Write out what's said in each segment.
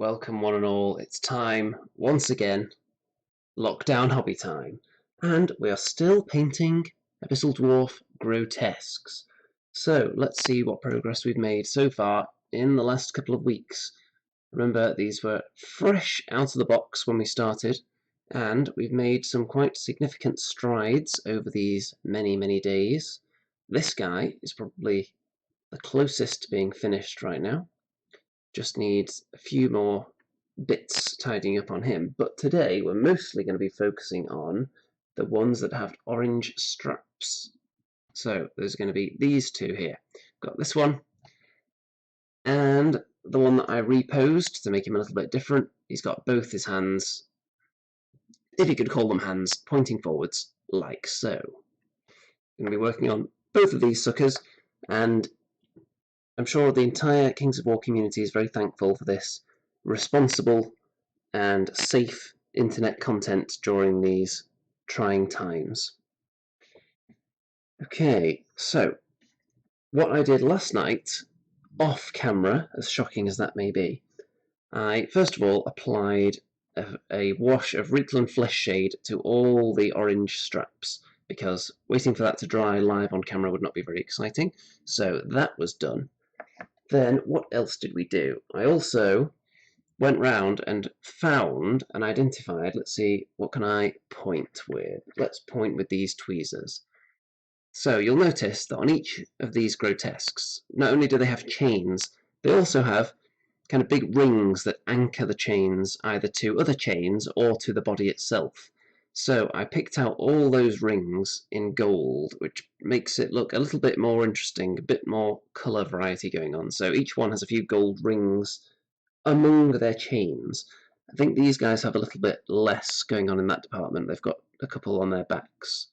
Welcome one and all, it's time, once again, lockdown hobby time, and we are still painting Abyssal Dwarf Grotesques. So let's see what progress we've made so far in the last couple of weeks. Remember, these were fresh out of the box when we started, and we've made some quite significant strides over these many days. This guy is probably the closest to being finished right now. Just needs a few more bits tidying up on him, but today we're mostly going to be focusing on the ones that have orange straps. So there's going to be these two here. Got this one, and the one that I reposed to make him a little bit different. He's got both his hands, if you could call them hands, pointing forwards, like so. I'm going to be working on both of these suckers, and I'm sure the entire Kings of War community is very thankful for this responsible and safe internet content during these trying times. Okay, so what I did last night, off camera, as shocking as that may be, I first of all applied a wash of Reikland Flesh Shade to all the orange straps, because waiting for that to dry live on camera would not be very exciting, so that was done. Then what else did we do? I also went round and found and identified, let's see, what can I point with? Let's point with these tweezers. So you'll notice that on each of these grotesques, not only do they have chains, they also have kind of big rings that anchor the chains either to other chains or to the body itself. So I picked out all those rings in gold, which makes it look a little bit more interesting, a bit more colour variety going on. So each one has a few gold rings among their chains. I think these guys have a little bit less going on in that department. They've got a couple on their backs,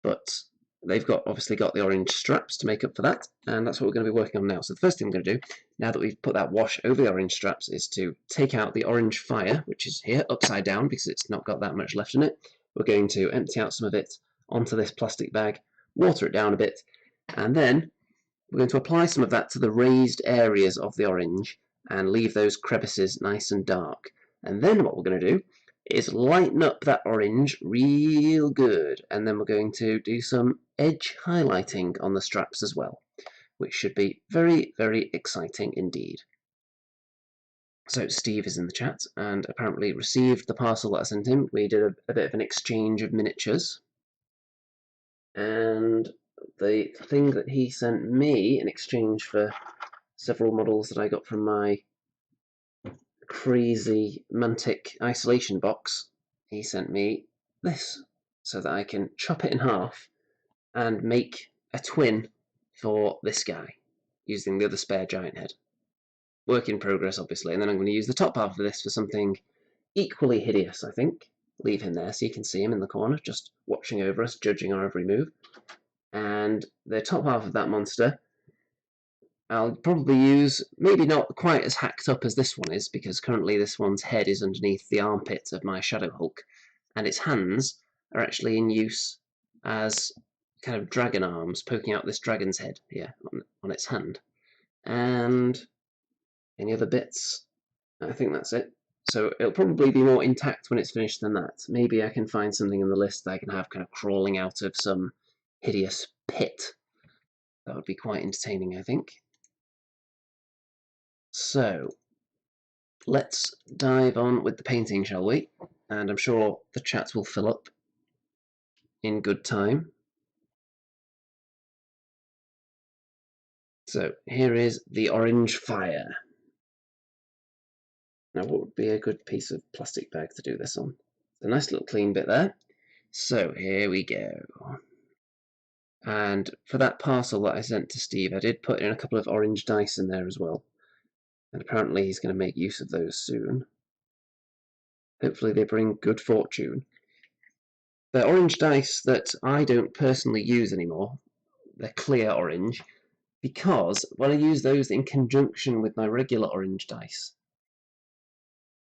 but they've obviously got the orange straps to make up for that, and that's what we're going to be working on now. So the first thing we're going to do, now that we've put that wash over the orange straps, is to take out the orange fire, which is here, upside down, because it's not got that much left in it. We're going to empty out some of it onto this plastic bag, water it down a bit, and then we're going to apply some of that to the raised areas of the orange and leave those crevices nice and dark. And then what we're going to do is lighten up that orange real good, and then we're going to do some edge highlighting on the straps as well, which should be very exciting indeed. So Steve is in the chat and apparently received the parcel that I sent him. We did a bit of an exchange of miniatures, and the thing that he sent me in exchange for several models that I got from my crazy Mantic isolation box, he sent me this so that I can chop it in half and make a twin for this guy using the other spare giant head. Work in progress, obviously, and then I'm going to use the top half of this for something equally hideous, I think. Leave him there so you can see him in the corner, just watching over us, judging our every move. And the top half of that monster I'll probably use, maybe not quite as hacked up as this one is, because currently this one's head is underneath the armpit of my Shadow Hulk, and its hands are actually in use as kind of dragon arms, poking out this dragon's head here on its hand. And any other bits? I think that's it. So it'll probably be more intact when it's finished than that. Maybe I can find something in the list that I can have kind of crawling out of some hideous pit. That would be quite entertaining, I think. So let's dive on with the painting, shall we? And I'm sure the chats will fill up in good time. So here is the orange fire. Now what would be a good piece of plastic bag to do this on? A nice little clean bit there. So here we go. And for that parcel that I sent to Steve, I did put in a couple of orange dice in there as well. And apparently he's going to make use of those soon. Hopefully they bring good fortune. They're orange dice that I don't personally use anymore. They're clear orange, because when I use those in conjunction with my regular orange dice,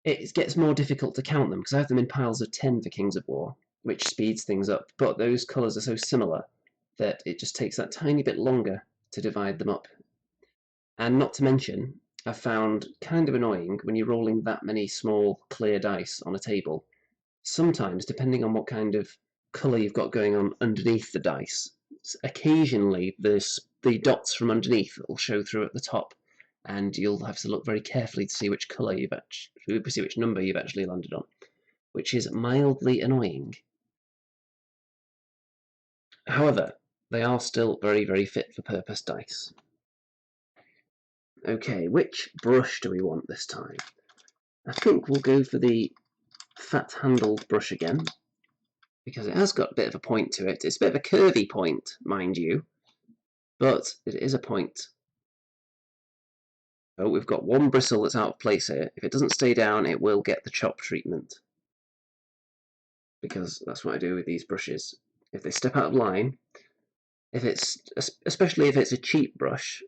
it gets more difficult to count them, because I have them in piles of 10 for Kings of War, which speeds things up, but those colours are so similar that it just takes that tiny bit longer to divide them up. And not to mention, I've found kind of annoying when you're rolling that many small clear dice on a table. Sometimes, depending on what kind of colour you've got going on underneath the dice, occasionally the dots from underneath will show through at the top, and you'll have to look very carefully to see which colour see which number you've actually landed on, which is mildly annoying. However, they are still very, very fit for purpose dice. Okay, which brush do we want this time? I think we'll go for the fat-handled brush again, because it has got a bit of a point to it. It's a bit of a curvy point, mind you, but it is a point. Oh, we've got one bristle that's out of place here. If it doesn't stay down, it will get the chop treatment, because that's what I do with these brushes. If they step out of line, especially if it's a cheap brush,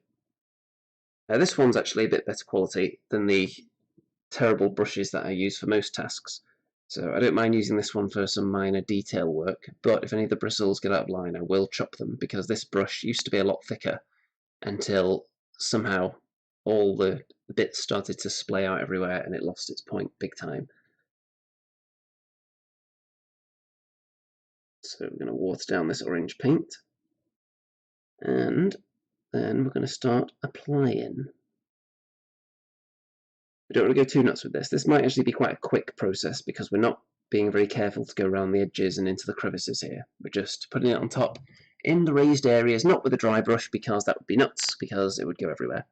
this one's actually a bit better quality than the terrible brushes that I use for most tasks. So I don't mind using this one for some minor detail work, but if any of the bristles get out of line, I will chop them, because this brush used to be a lot thicker until somehow all the bits started to splay out everywhere and it lost its point big time. So we're going to water down this orange paint, and then we're going to start applying. We don't want to go too nuts with this. This might actually be quite a quick process because we're not being very careful to go around the edges and into the crevices here. We're just putting it on top in the raised areas, not with a dry brush, because that would be nuts, because it would go everywhere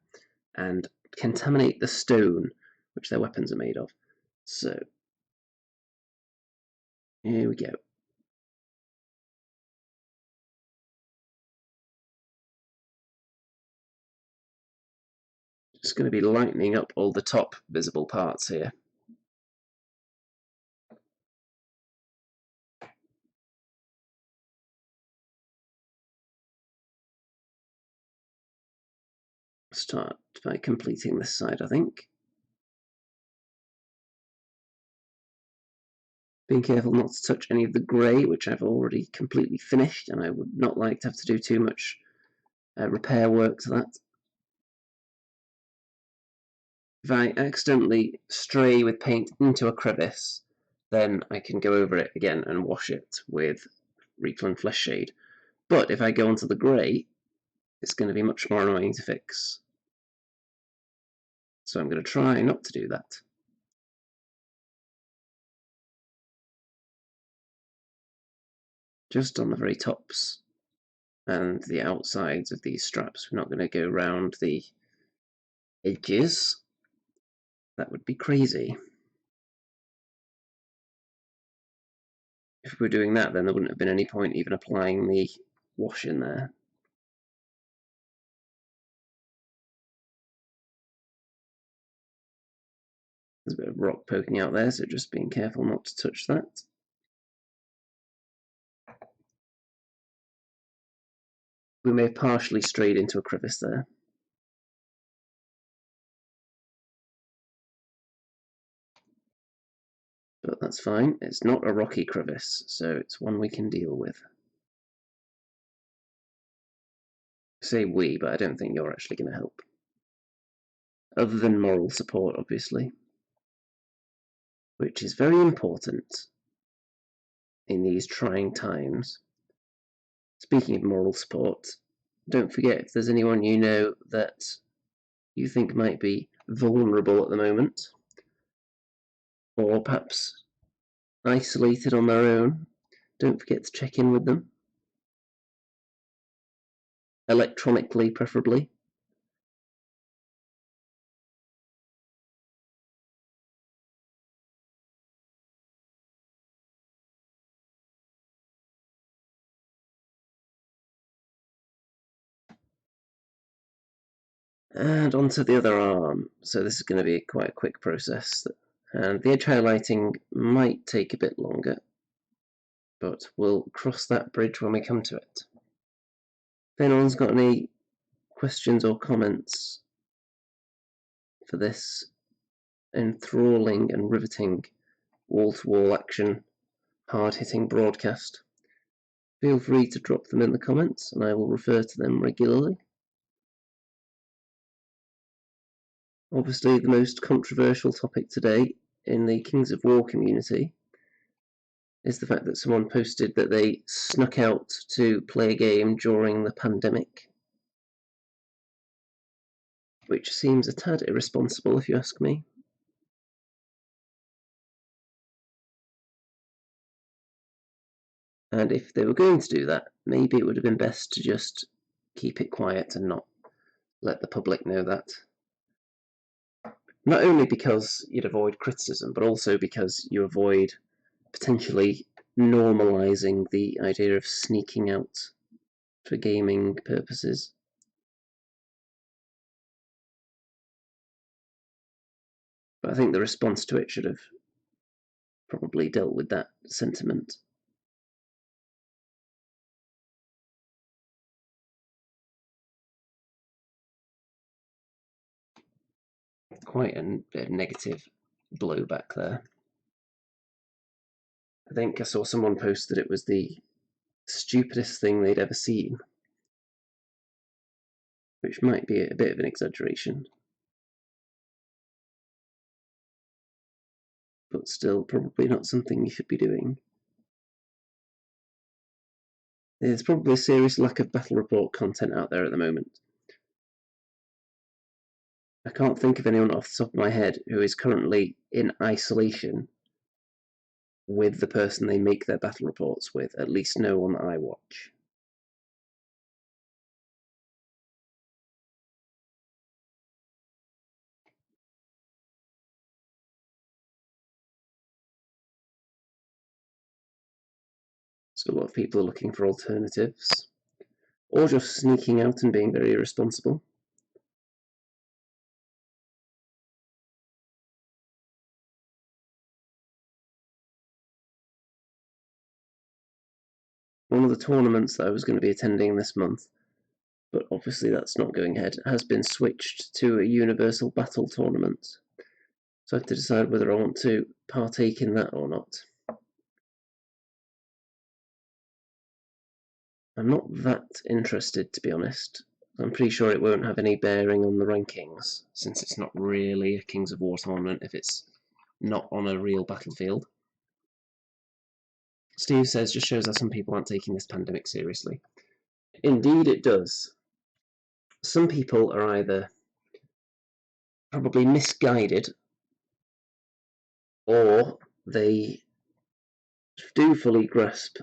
and contaminate the stone which their weapons are made of. So here we go. Just going to be lightening up all the top visible parts here. Start by completing this side, I think. Being careful not to touch any of the grey, which I've already completely finished, and I would not like to have to do too much repair work to that. If I accidentally stray with paint into a crevice, then I can go over it again and wash it with Reclaimed Flesh Shade. But if I go onto the grey, it's going to be much more annoying to fix. So I'm going to try not to do that. Just on the very tops and the outsides of these straps. We're not going to go around the edges. That would be crazy. If we were doing that, then there wouldn't have been any point even applying the wash in there. There's a bit of rock poking out there, so just being careful not to touch that. We may have partially strayed into a crevice there. But that's fine. It's not a rocky crevice, so it's one we can deal with. I say we, but I don't think you're actually going to help. Other than moral support, obviously. Which is very important in these trying times. Speaking of moral support, don't forget, if there's anyone you know that you think might be vulnerable at the moment, or perhaps isolated on their own, don't forget to check in with them. Electronically, preferably. And onto the other arm. So this is going to be quite a quick process. And the edge highlighting might take a bit longer, but we'll cross that bridge when we come to it. If anyone's got any questions or comments for this enthralling and riveting wall-to-wall action, hard-hitting broadcast, feel free to drop them in the comments, and I will refer to them regularly. Obviously, the most controversial topic today in the Kings of War community is the fact that someone posted that they snuck out to play a game during the pandemic, which seems a tad irresponsible if you ask me. And if they were going to do that, maybe it would have been best to just keep it quiet and not let the public know that. Not only because you'd avoid criticism, but also because you avoid potentially normalising the idea of sneaking out for gaming purposes. But I think the response to it should have probably dealt with that sentiment. Quite a negative blowback there. I think I saw someone post that it was the stupidest thing they'd ever seen, which might be a bit of an exaggeration, but still probably not something you should be doing. There's probably a serious lack of battle report content out there at the moment. I can't think of anyone off the top of my head who is currently in isolation with the person they make their battle reports with, at least no one that I watch. So a lot of people are looking for alternatives, or just sneaking out and being very irresponsible. One of the tournaments that I was going to be attending this month, but obviously that's not going ahead, has been switched to a Universal Battle tournament. So I have to decide whether I want to partake in that or not. I'm not that interested, to be honest. I'm pretty sure it won't have any bearing on the rankings, since it's not really a Kings of War tournament if it's not on a real battlefield. Steve says, just shows that some people aren't taking this pandemic seriously. Indeed it does. Some people are either probably misguided, or they do fully grasp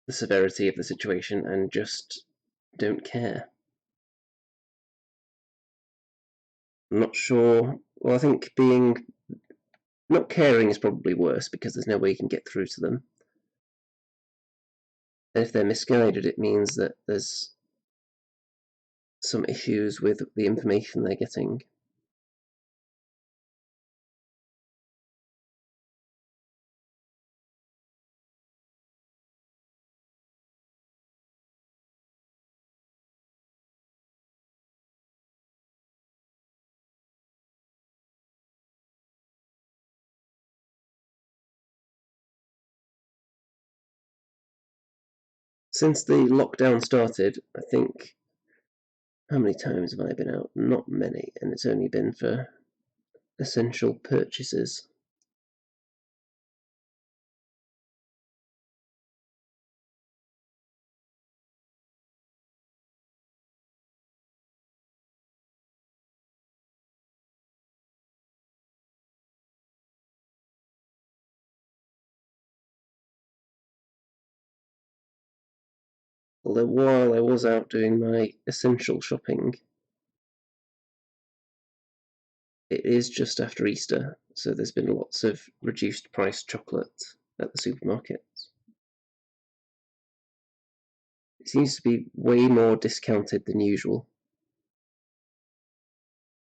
the severity of the situation and just don't care. I'm not sure. Well, I think not caring is probably worse because there's no way you can get through to them. And if they're misguided, it means that there's some issues with the information they're getting. Since the lockdown started, I think, how many times have I been out? Not many, and it's only been for essential purchases. Although while I was out doing my essential shopping, it is just after Easter, so there's been lots of reduced price chocolate at the supermarkets. It seems to be way more discounted than usual,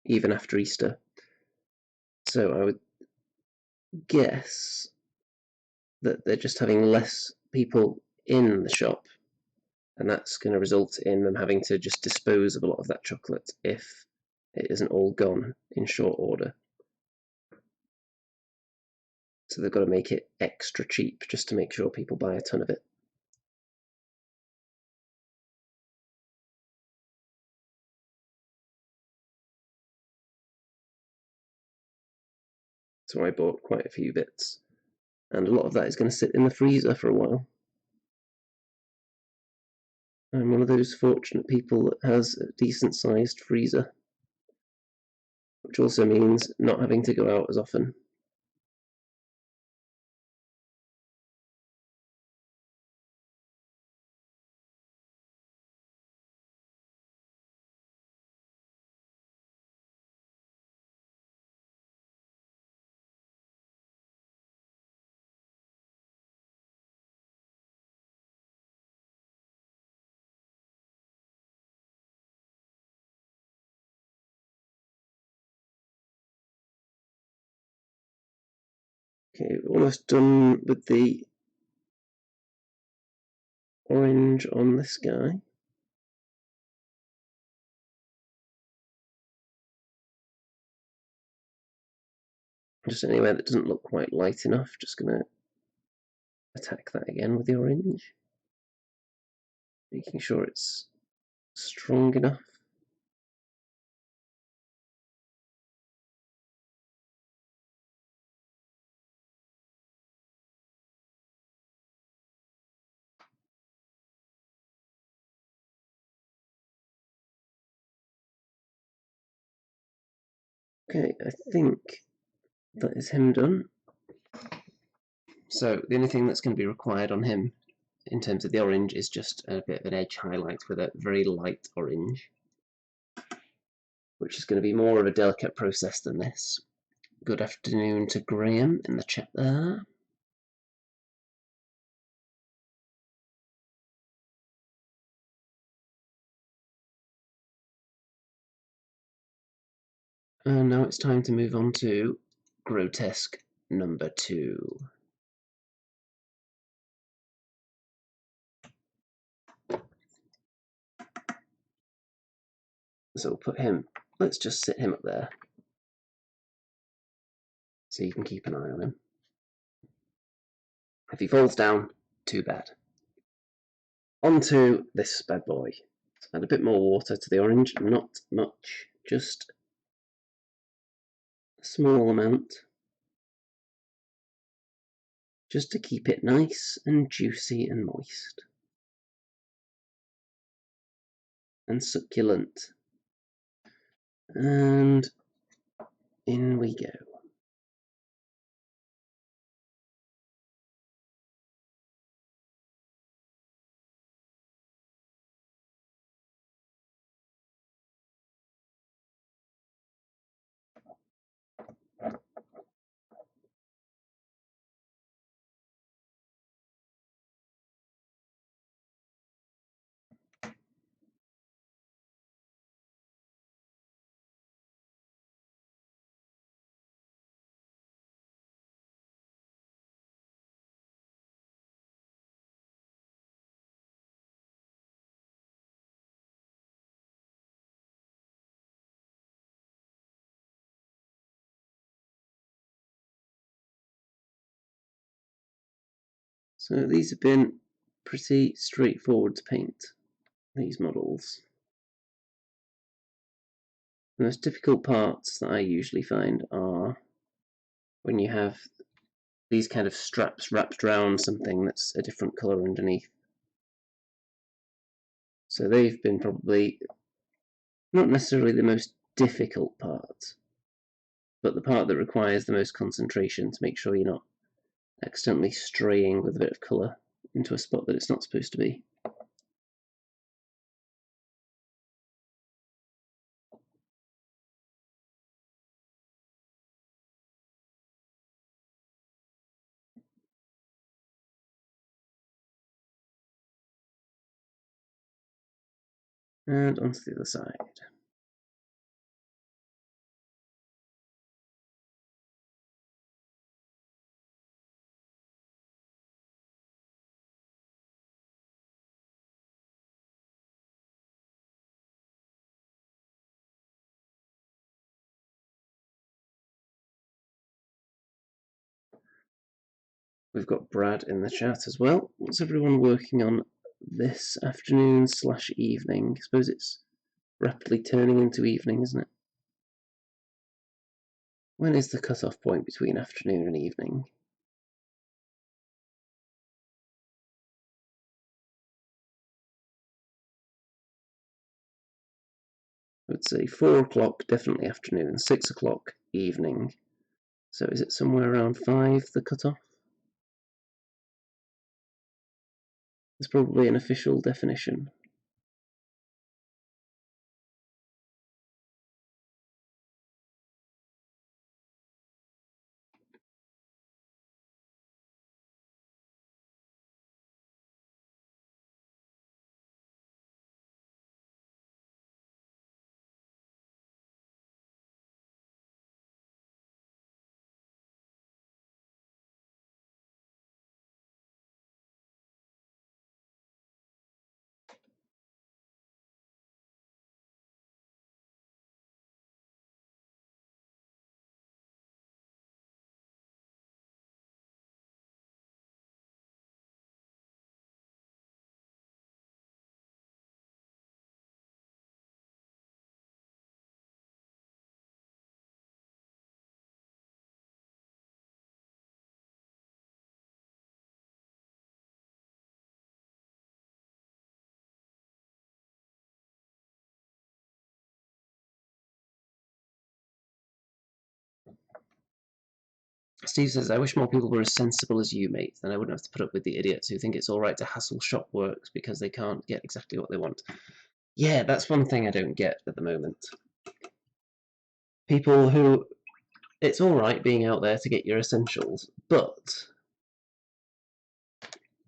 even after Easter. So I would guess that they're just having less people in the shop, and that's going to result in them having to just dispose of a lot of that chocolate if it isn't all gone in short order. So they've got to make it extra cheap just to make sure people buy a ton of it. So I bought quite a few bits, and a lot of that is going to sit in the freezer for a while. I'm one of those fortunate people that has a decent sized freezer, which also means not having to go out as often. Okay, almost done with the orange on this guy. Just anywhere that doesn't look quite light enough, just going to attack that again with the orange. Making sure it's strong enough. Okay, I think that is him done. So the only thing that's going to be required on him in terms of the orange is just a bit of an edge highlight with a very light orange, which is going to be more of a delicate process than this. Good afternoon to Graham in the chat there. And now it's time to move on to Grotesque number 2. So we'll put him, let's just sit him up there so you can keep an eye on him. If he falls down, too bad. On to this bad boy. Add a bit more water to the orange, not much, just a small amount, just to keep it nice and juicy and moist and succulent. And in we go. So these have been pretty straightforward to paint, these models. The most difficult parts that I usually find are when you have these kind of straps wrapped around something that's a different colour underneath. So they've been probably not necessarily the most difficult part, but the part that requires the most concentration to make sure you're not accidentally straying with a bit of colour into a spot that it's not supposed to be. And onto the other side. We've got Brad in the chat as well. What's everyone working on this afternoon / evening? I suppose it's rapidly turning into evening, isn't it? When is the cut-off point between afternoon and evening? I would say 4 o'clock, definitely afternoon, 6 o'clock, evening. So is it somewhere around 5, the cut-off? There's probably an official definition. Steve says, I wish more people were as sensible as you, mate. Then I wouldn't have to put up with the idiots who think it's alright to hassle shop works because they can't get exactly what they want. Yeah, that's one thing I don't get at the moment. People who... It's alright being out there to get your essentials, but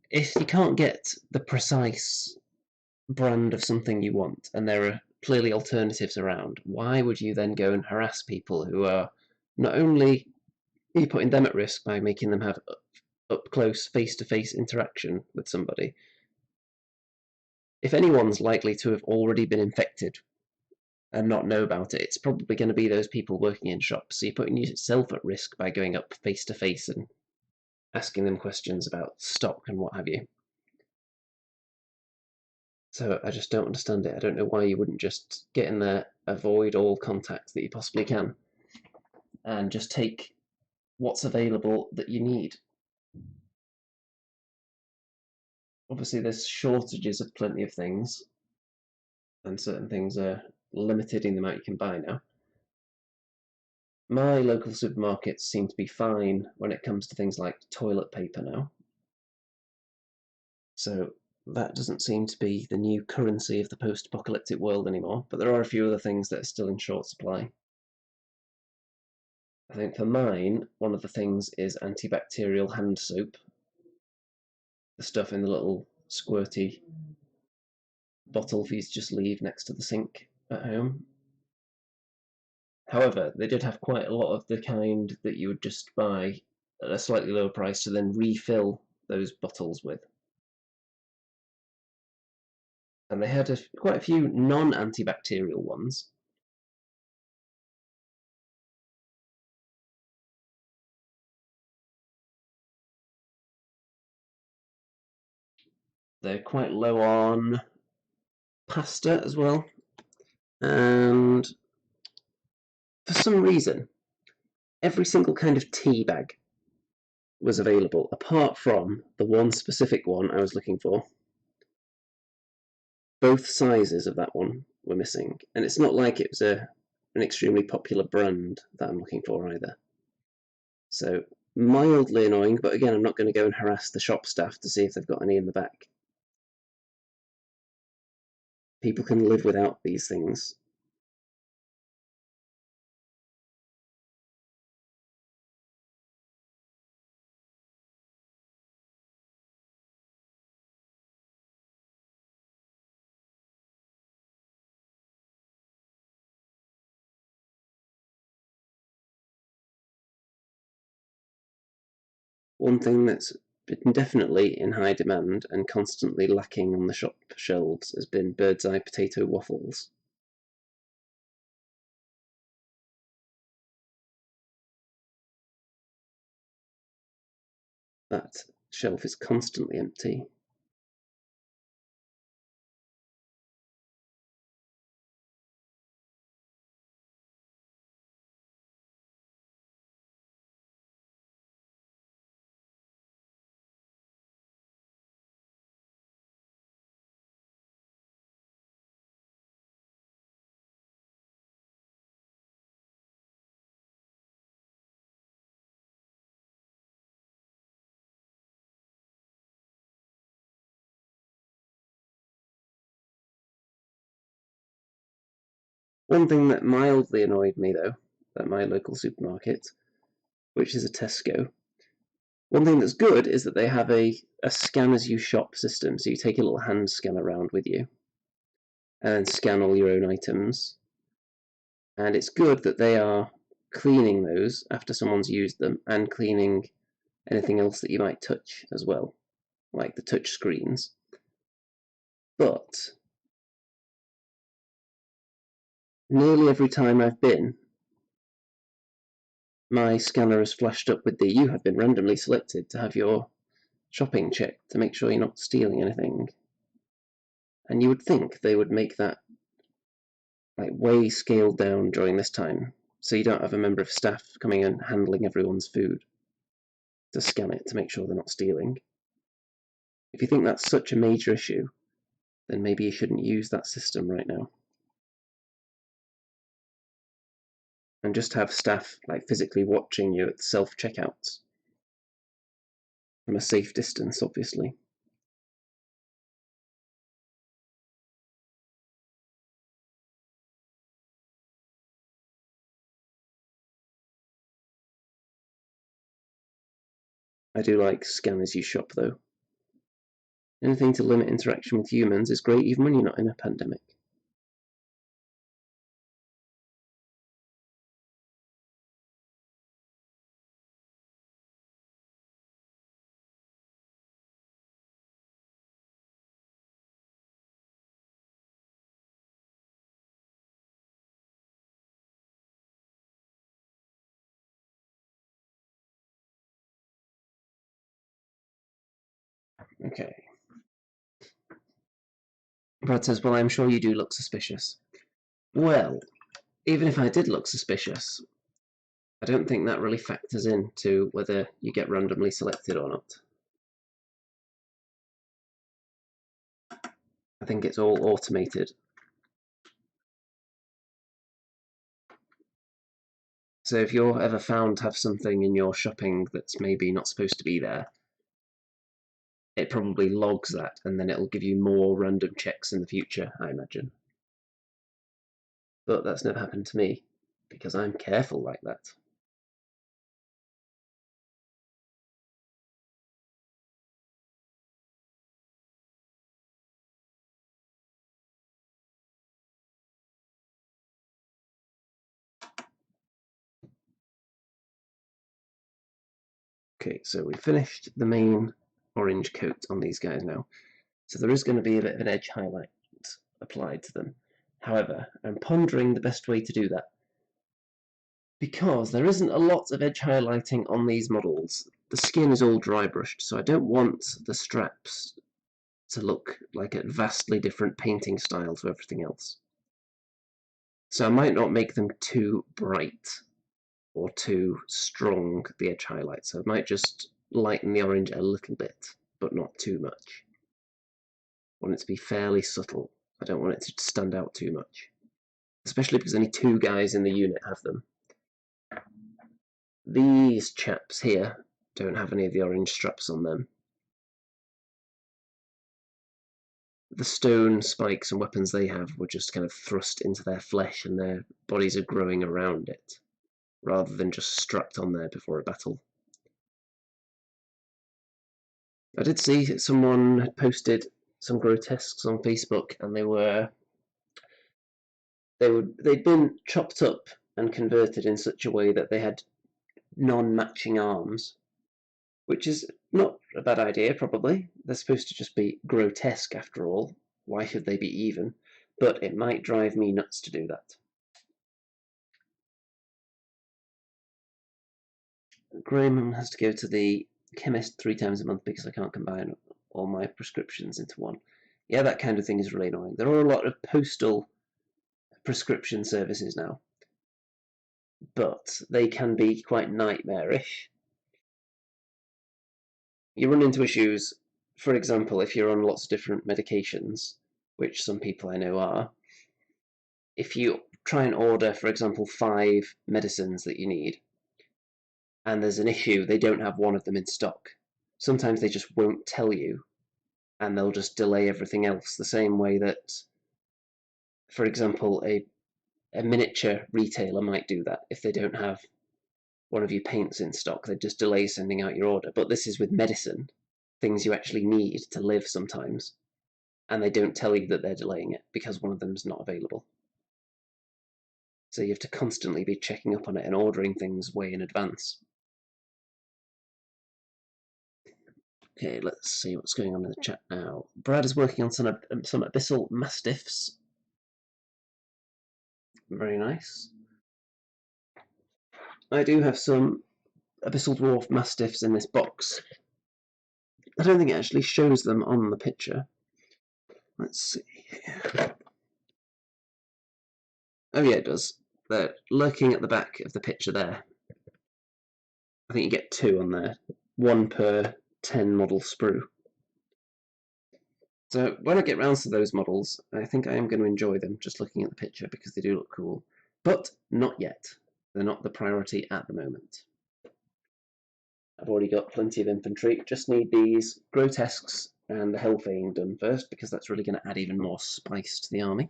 if you can't get the precise brand of something you want, and there are clearly alternatives around, why would you then go and harass people who are not only are you putting them at risk by making them have up close, face to face interaction with somebody? If anyone's likely to have already been infected and not know about it, it's probably going to be those people working in shops. So you're putting yourself at risk by going up face to face and asking them questions about stock and what have you. So I just don't understand it. I don't know why you wouldn't just get in there, avoid all contact that you possibly can, and just take what's available that you need. Obviously, there's shortages of plenty of things, and certain things are limited in the amount you can buy now. My local supermarkets seem to be fine when it comes to things like toilet paper now. So that doesn't seem to be the new currency of the post-apocalyptic world anymore, but there are a few other things that are still in short supply. I think for mine, one of the things is antibacterial hand soap. The stuff in the little squirty bottle for you to just leave next to the sink at home. However, they did have quite a lot of the kind that you would just buy at a slightly lower price to then refill those bottles with. And they had quite a few non-antibacterial ones. They're quite low on pasta as well. And for some reason, every single kind of tea bag was available, apart from the one specific one I was looking for. Both sizes of that one were missing, and it's not like it was an extremely popular brand that I'm looking for either. So mildly annoying, but again, I'm not going to go and harass the shop staff to see if they've got any in the back. People can live without these things. One thing that's been definitely in high demand and constantly lacking on the shop shelves has been bird's eye potato waffles. That shelf is constantly empty. One thing that mildly annoyed me, though, at my local supermarket, which is a Tesco, one thing that's good is that they have a scan as you shop system, so you take a little hand scan around with you and scan all your own items. And it's good that they are cleaning those after someone's used them and cleaning anything else that you might touch as well, like the touch screens. But nearly every time I've been, my scanner has flashed up with the "you have been randomly selected to have your shopping checked to make sure you're not stealing anything." And you would think they would make that like way scaled down during this time, so you don't have a member of staff coming and handling everyone's food to scan it to make sure they're not stealing. If you think that's such a major issue, then maybe you shouldn't use that system right now. And just have staff like physically watching you at self-checkouts. From a safe distance, obviously. I do like scan as you shop, though. Anything to limit interaction with humans is great even when you're not in a pandemic. Okay. Brad says, well, I'm sure you do look suspicious. Well, even if I did look suspicious, I don't think that really factors into whether you get randomly selected or not. I think it's all automated. So if you're ever found to have something in your shopping that's maybe not supposed to be there, it probably logs that, and then it'll give you more random checks in the future, I imagine. But that's never happened to me, because I'm careful like that. Okay, so we finished the main orange coat on these guys now. So there is going to be a bit of an edge highlight applied to them. However, I'm pondering the best way to do that. Because there isn't a lot of edge highlighting on these models. The skin is all dry brushed, so I don't want the straps to look like a vastly different painting style to everything else. So I might not make them too bright or too strong, the edge highlights. So I might just lighten the orange a little bit, but not too much. I want it to be fairly subtle. I don't want it to stand out too much. Especially because only 2 guys in the unit have them. These chaps here don't have any of the orange straps on them. The stone spikes and weapons they have were just kind of thrust into their flesh and their bodies are growing around it, rather than just strapped on there before a battle. I did see someone had posted some grotesques on Facebook, and they'd been chopped up and converted in such a way that they had non-matching arms, which is not a bad idea, probably. They're supposed to just be grotesque after all. Why should they be even? But it might drive me nuts to do that. Graham has to go to the chemist 3 times a month because I can't combine all my prescriptions into one. Yeah, that kind of thing is really annoying. There are a lot of postal prescription services now, but they can be quite nightmarish. You run into issues, for example, if you're on lots of different medications, which some people I know are. If you try and order, for example, 5 medicines that you need, and there's an issue, they don't have one of them in stock. Sometimes they just won't tell you, and they'll just delay everything else, the same way that, for example, a miniature retailer might do that if they don't have one of your paints in stock. They just delay sending out your order. But this is with medicine, things you actually need to live sometimes, and they don't tell you that they're delaying it because one of them's not available. So you have to constantly be checking up on it and ordering things way in advance. Okay, let's see what's going on in the chat now. Brad is working on some Abyssal Mastiffs. Very nice. I do have some Abyssal Dwarf Mastiffs in this box. I don't think it actually shows them on the picture. Let's see. Oh yeah, it does. They're lurking at the back of the picture there. I think you get 2 on there. 1 per 10 model sprue. So when I get round to those models, I think I am going to enjoy them just looking at the picture because they do look cool. But not yet. They're not the priority at the moment. I've already got plenty of infantry. Just need these Grotesques and the Hellfang done first because that's really going to add even more spice to the army.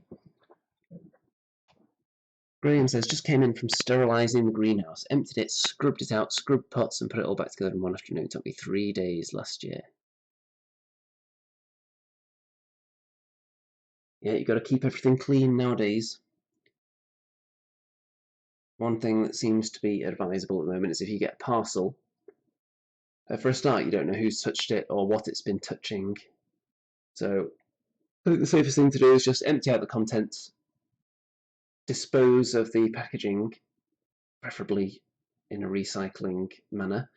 Graham says, just came in from sterilising the greenhouse, emptied it, scrubbed it out, scrubbed pots and put it all back together in one afternoon. It took me 3 days last year. Yeah, you've got to keep everything clean nowadays. One thing that seems to be advisable at the moment is if you get a parcel, for a start you don't know who's touched it or what it's been touching. So I think the safest thing to do is just empty out the contents, dispose of the packaging, preferably in a recycling manner,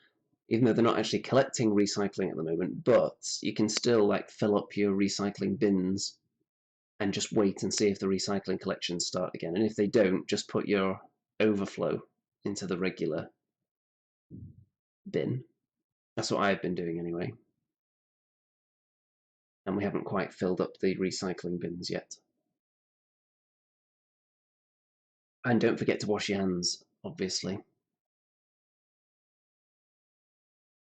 even though they're not actually collecting recycling at the moment, but you can still like fill up your recycling bins and just wait and see if the recycling collections start again. And if they don't, just put your overflow into the regular bin. That's what I've been doing anyway. And we haven't quite filled up the recycling bins yet. And don't forget to wash your hands, obviously.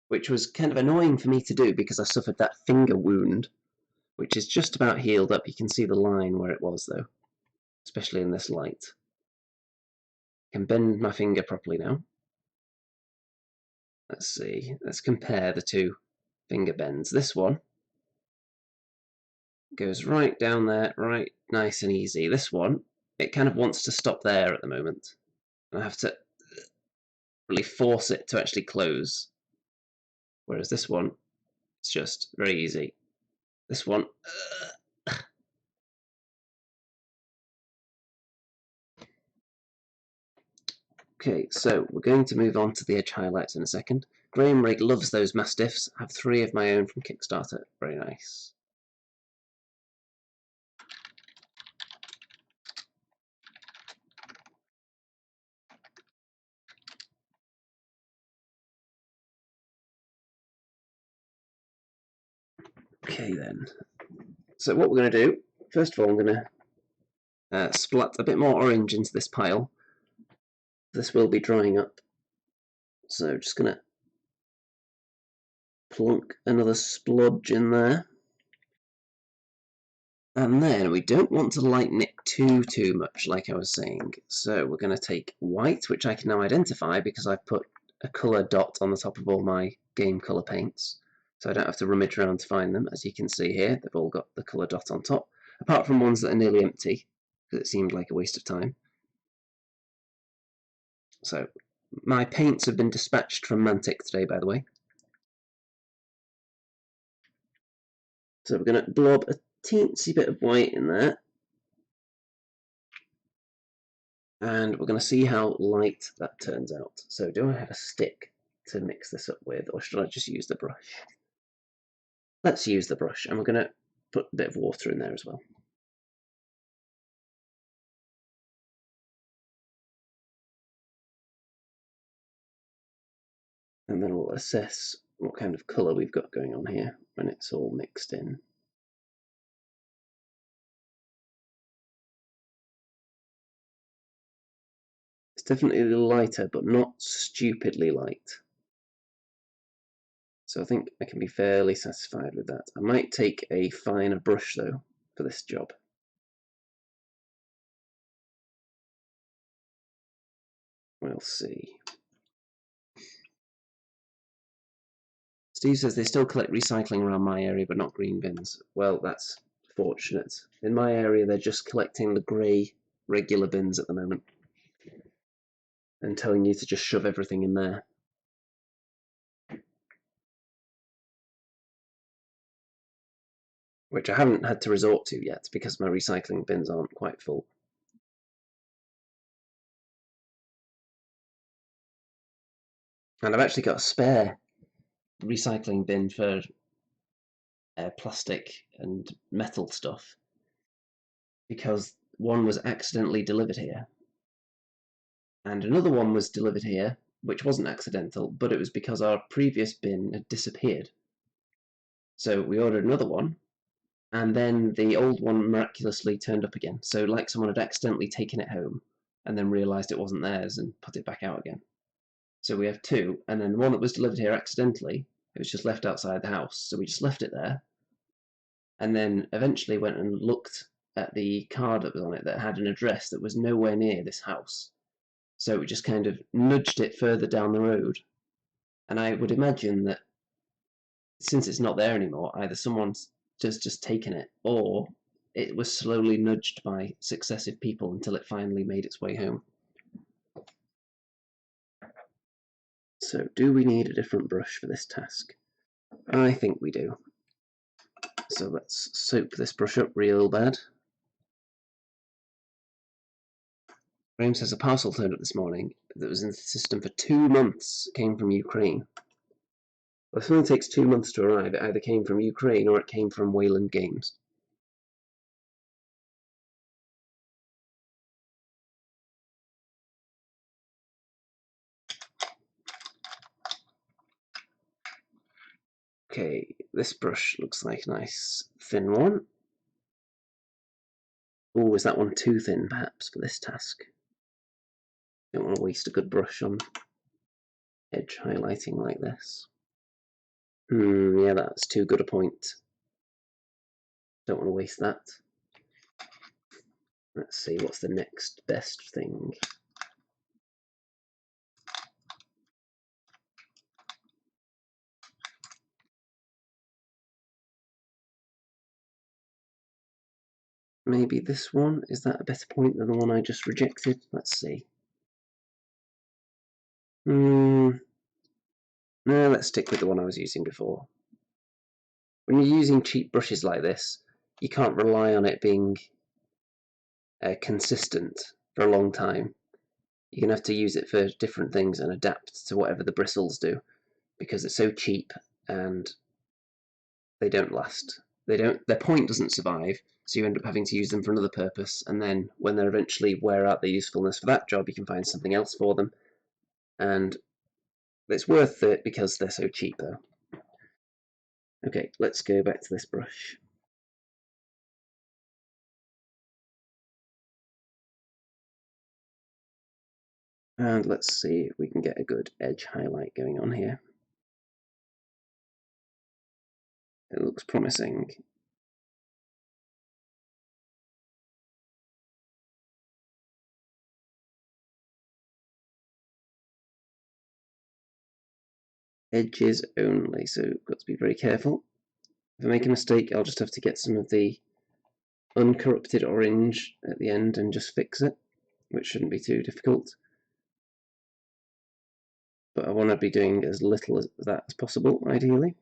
Which was kind of annoying for me to do because I suffered that finger wound, which is just about healed up. You can see the line where it was, though, especially in this light. I can bend my finger properly now. Let's see. Let's compare the 2 finger bends. This one goes right down there, right nice and easy. This one, it kind of wants to stop there at the moment. I have to really force it to actually close. Whereas this one, it's just very easy. This one, okay, so we're going to move on to the edge highlights in a second. Graham Rig loves those Mastiffs. I have 3 of my own from Kickstarter. Very nice. Okay then. So what we're going to do, first of all, I'm going to splat a bit more orange into this pile. This will be drying up. So just going to plunk another splodge in there. And then we don't want to lighten it too much, like I was saying. So we're going to take white, which I can now identify because I've put a colour dot on the top of all my game colour paints. So I don't have to rummage around to find them. As you can see here, they've all got the colour dot on top, apart from ones that are nearly empty, because it seemed like a waste of time. So my paints have been dispatched from Mantic today, by the way. So we're going to blob a teensy bit of white in there. And we're going to see how light that turns out. So do I have a stick to mix this up with, or should I just use the brush? Let's use the brush, and we're going to put a bit of water in there as well. And then we'll assess what kind of colour we've got going on here when it's all mixed in. It's definitely a little lighter, but not stupidly light. So I think I can be fairly satisfied with that. I might take a finer brush, though, for this job. We'll see. Steve says they still collect recycling around my area, but not green bins. Well, that's fortunate. In my area, they're just collecting the grey regular bins at the moment and telling you to just shove everything in there. Which I haven't had to resort to yet because my recycling bins aren't quite full. And I've actually got a spare recycling bin for plastic and metal stuff because one was accidentally delivered here and another one was delivered here which wasn't accidental, but it was because our previous bin had disappeared. So we ordered another one, and then the old one miraculously turned up again. So like someone had accidentally taken it home and then realised it wasn't theirs and put it back out again. So we have two, and then the one that was delivered here accidentally, it was just left outside the house, so we just left it there, and then eventually went and looked at the card that was on it that had an address that was nowhere near this house. So we just kind of nudged it further down the road, and I would imagine that since it's not there anymore, either someone's just taken it, or it was slowly nudged by successive people until it finally made its way home. So do we need a different brush for this task? I think we do. So let's soak this brush up real bad. Graham says a parcel turned up this morning that was in the system for 2 months. It came from Ukraine. Well, if something takes 2 months to arrive, it either came from Ukraine or it came from Wayland Games. Okay, this brush looks like a nice thin one. Oh, is that one too thin, perhaps, for this task? Don't want to waste a good brush on edge highlighting like this. Yeah, that's too good a point. Don't want to waste that. Let's see, what's the next best thing? Maybe this one? Is that a better point than the one I just rejected? Let's see. No, let's stick with the one I was using before. When you're using cheap brushes like this, you can't rely on it being consistent for a long time. You're going to have to use it for different things and adapt to whatever the bristles do, because it's so cheap and they don't last. Their point doesn't survive, so you end up having to use them for another purpose, and then when they eventually wear out their usefulness for that job, you can find something else for them, and it's worth it because they're so cheap though. Okay, let's go back to this brush. And let's see if we can get a good edge highlight going on here. It looks promising. Edges only, so got to be very careful. If I make a mistake, I'll just have to get some of the uncorrupted orange at the end and just fix it, which shouldn't be too difficult. But I want to be doing as little of that as possible, ideally.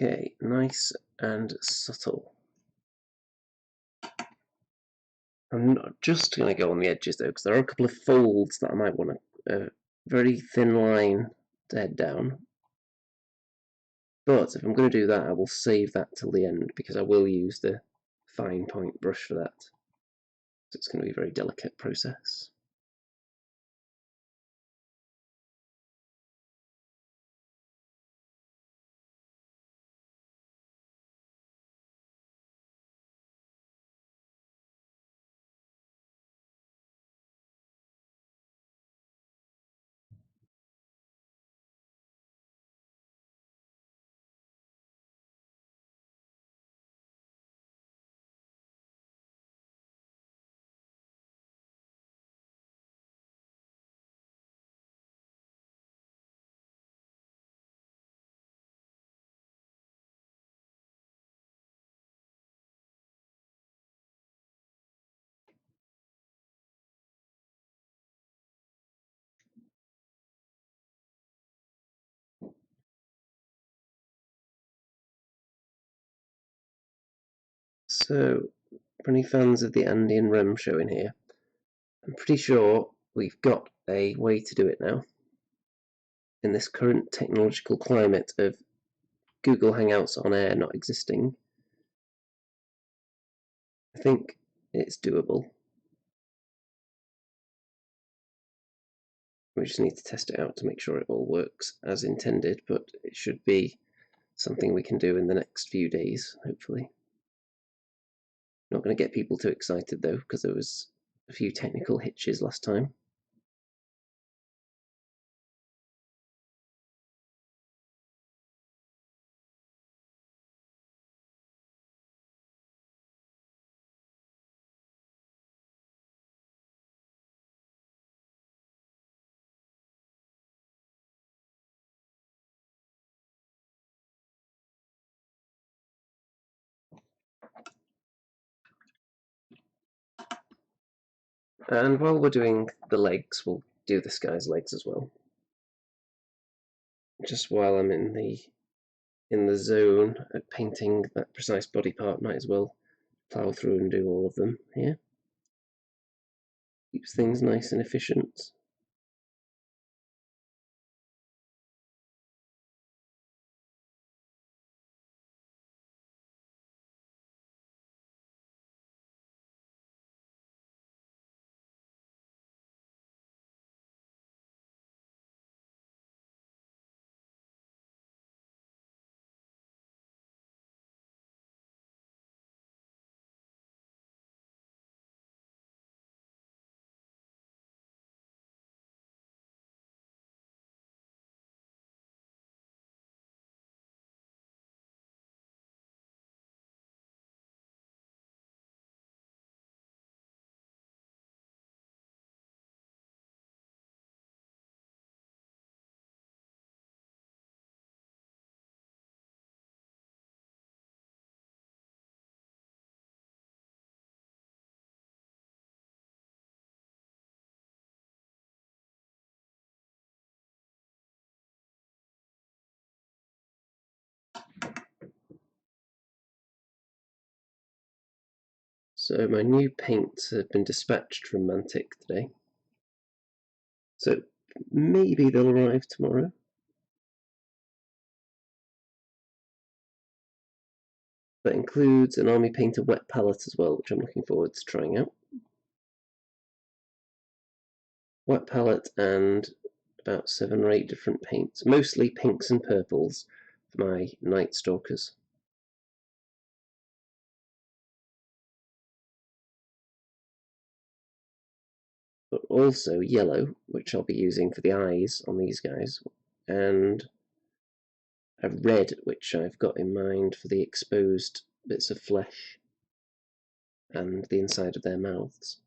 Okay, nice and subtle. I'm not just going to go on the edges though, because there are a couple of folds that I might want a very thin line to head down. But if I'm going to do that, I will save that till the end, because I will use the fine point brush for that. So it's going to be a very delicate process. So, for any fans of the Andean Rim show in here, I'm pretty sure we've got a way to do it now. In this current technological climate of Google Hangouts on air not existing, I think it's doable. We just need to test it out to make sure it all works as intended, but it should be something we can do in the next few days, hopefully. Not going to get people too excited though, because there was a few technical hitches last time. And while we're doing the legs, we'll do this guy's legs as well. Just while I'm in the zone at painting that precise body part, might as well plough through and do all of them here. Keeps things nice and efficient. So my new paints have been dispatched from Mantic today. So maybe they'll arrive tomorrow. That includes an Army Painter wet palette as well, which I'm looking forward to trying out. Wet palette and about 7 or 8 different paints, mostly pinks and purples for my Night Stalkers. But also yellow, which I'll be using for the eyes on these guys, and a red, which I've got in mind for the exposed bits of flesh and the inside of their mouths.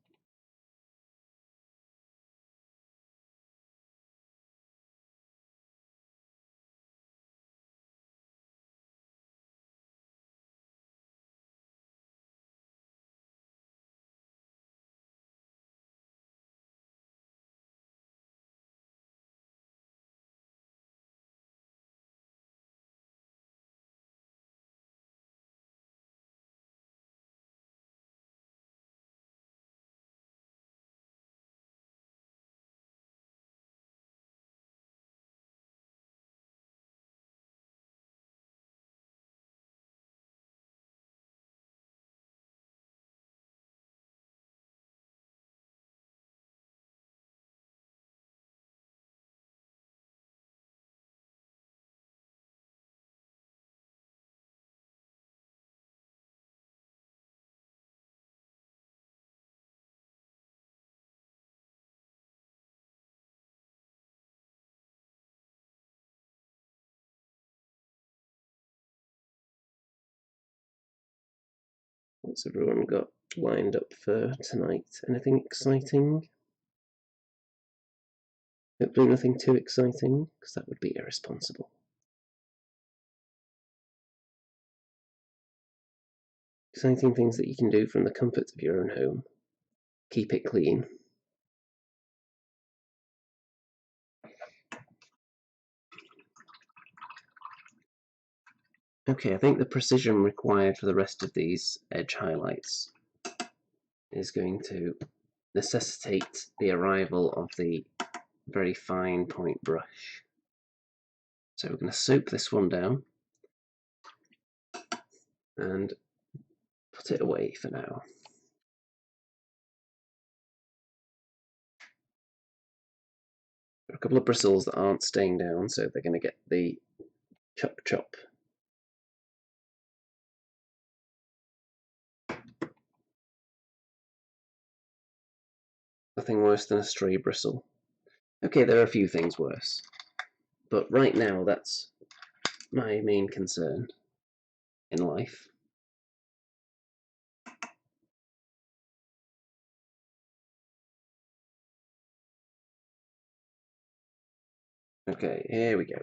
What's everyone got lined up for tonight? Anything exciting? Hopefully nothing too exciting, because that would be irresponsible. Exciting things that you can do from the comfort of your own home. Keep it clean. Okay, I think the precision required for the rest of these edge highlights is going to necessitate the arrival of the very fine point brush. So we're going to soap this one down and put it away for now. There are a couple of bristles that aren't staying down, so they're going to get the chop chop. Nothing worse than a stray bristle. Okay, there are a few things worse, but right now that's my main concern in life. Okay, here we go.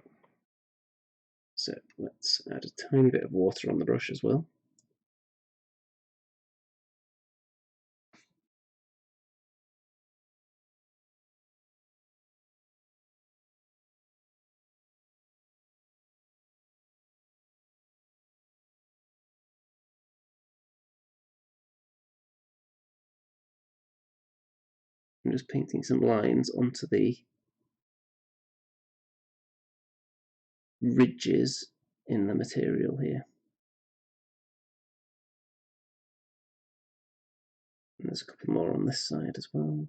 So let's add a tiny bit of water on the brush as well. I'm just painting some lines onto the ridges in the material here. And there's a couple more on this side as well.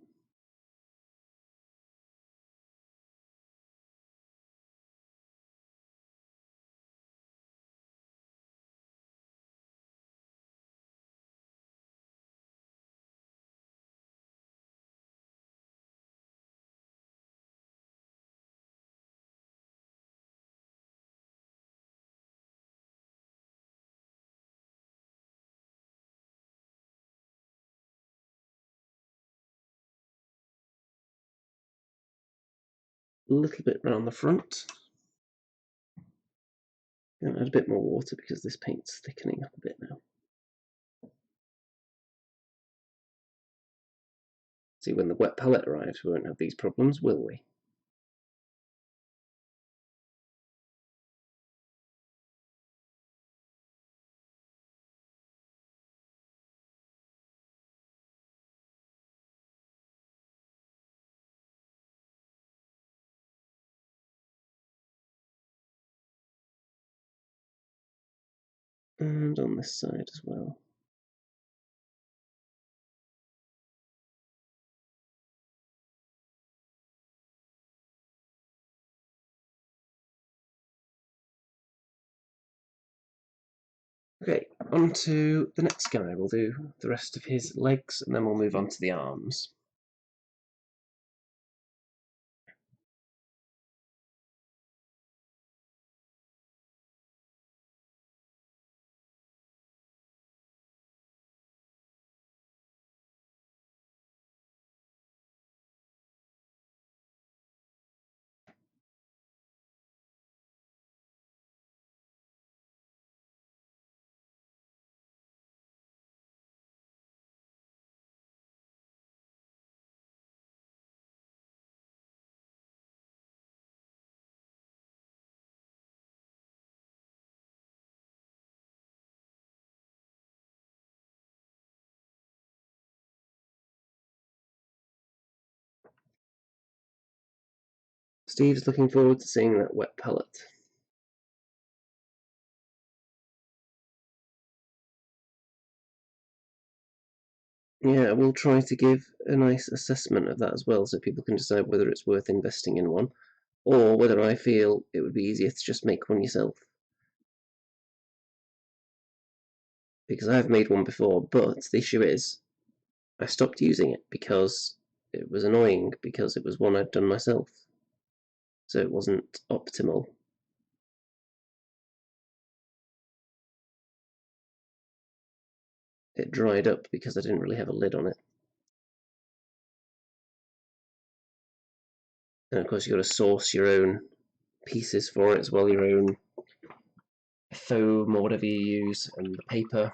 A little bit round the front. And add a bit more water because this paint's thickening up a bit now. See, when the wet palette arrives, we won't have these problems, will we? And on this side as well. Okay, on to the next guy. We'll do the rest of his legs and then we'll move on to the arms. Steve's looking forward to seeing that wet palette. Yeah, we'll try to give a nice assessment of that as well so people can decide whether it's worth investing in one or whether I feel it would be easier to just make one yourself. Because I've made one before, but the issue is I stopped using it because it was annoying because it was one I'd done myself. So it wasn't optimal. it dried up because I didn't really have a lid on it. And of course you've got to source your own pieces for it as well, your own foam or whatever you use, and the paper,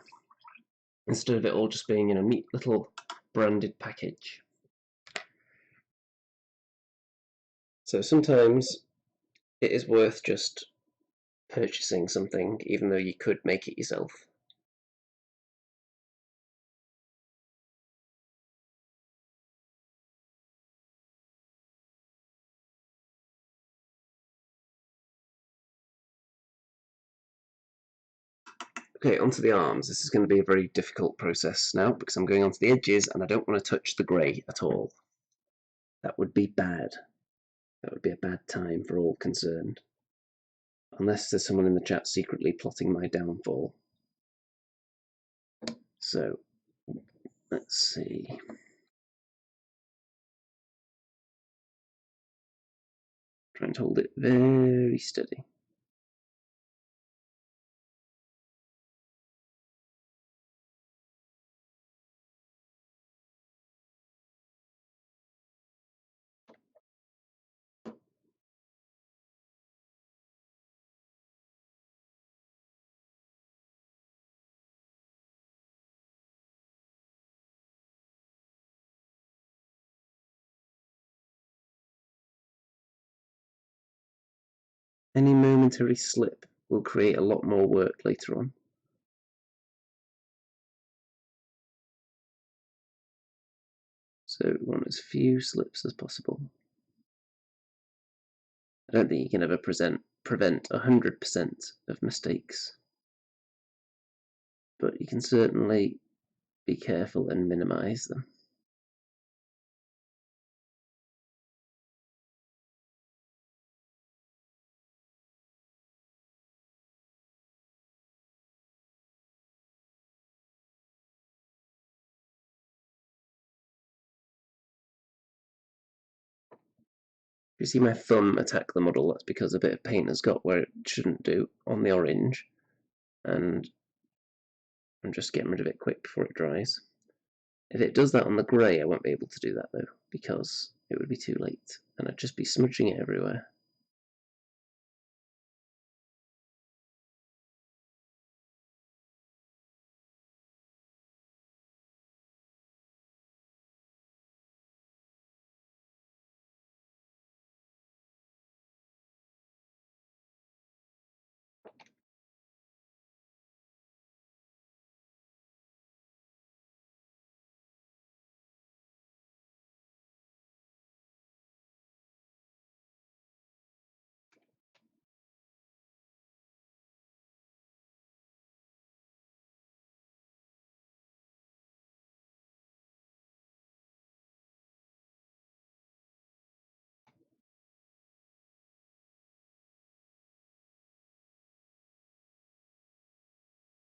instead of it all just being in a neat little branded package. So sometimes it is worth just purchasing something, even though you could make it yourself. Okay, onto the arms. This is going to be a very difficult process now because I'm going onto the edges and I don't want to touch the grey at all. That would be bad. That would be a bad time for all concerned. Unless there's someone in the chat secretly plotting my downfall. So, let's see. Trying to hold it very steady. Any momentary slip will create a lot more work later on. So we want as few slips as possible. I don't think you can ever prevent 100% of mistakes, but you can certainly be careful and minimize them. If you see my thumb attack the model, that's because a bit of paint has got where it shouldn't do on the orange, and I'm just getting rid of it quick before it dries. If it does that on the grey, I won't be able to do that though, because it would be too late, and I'd just be smudging it everywhere.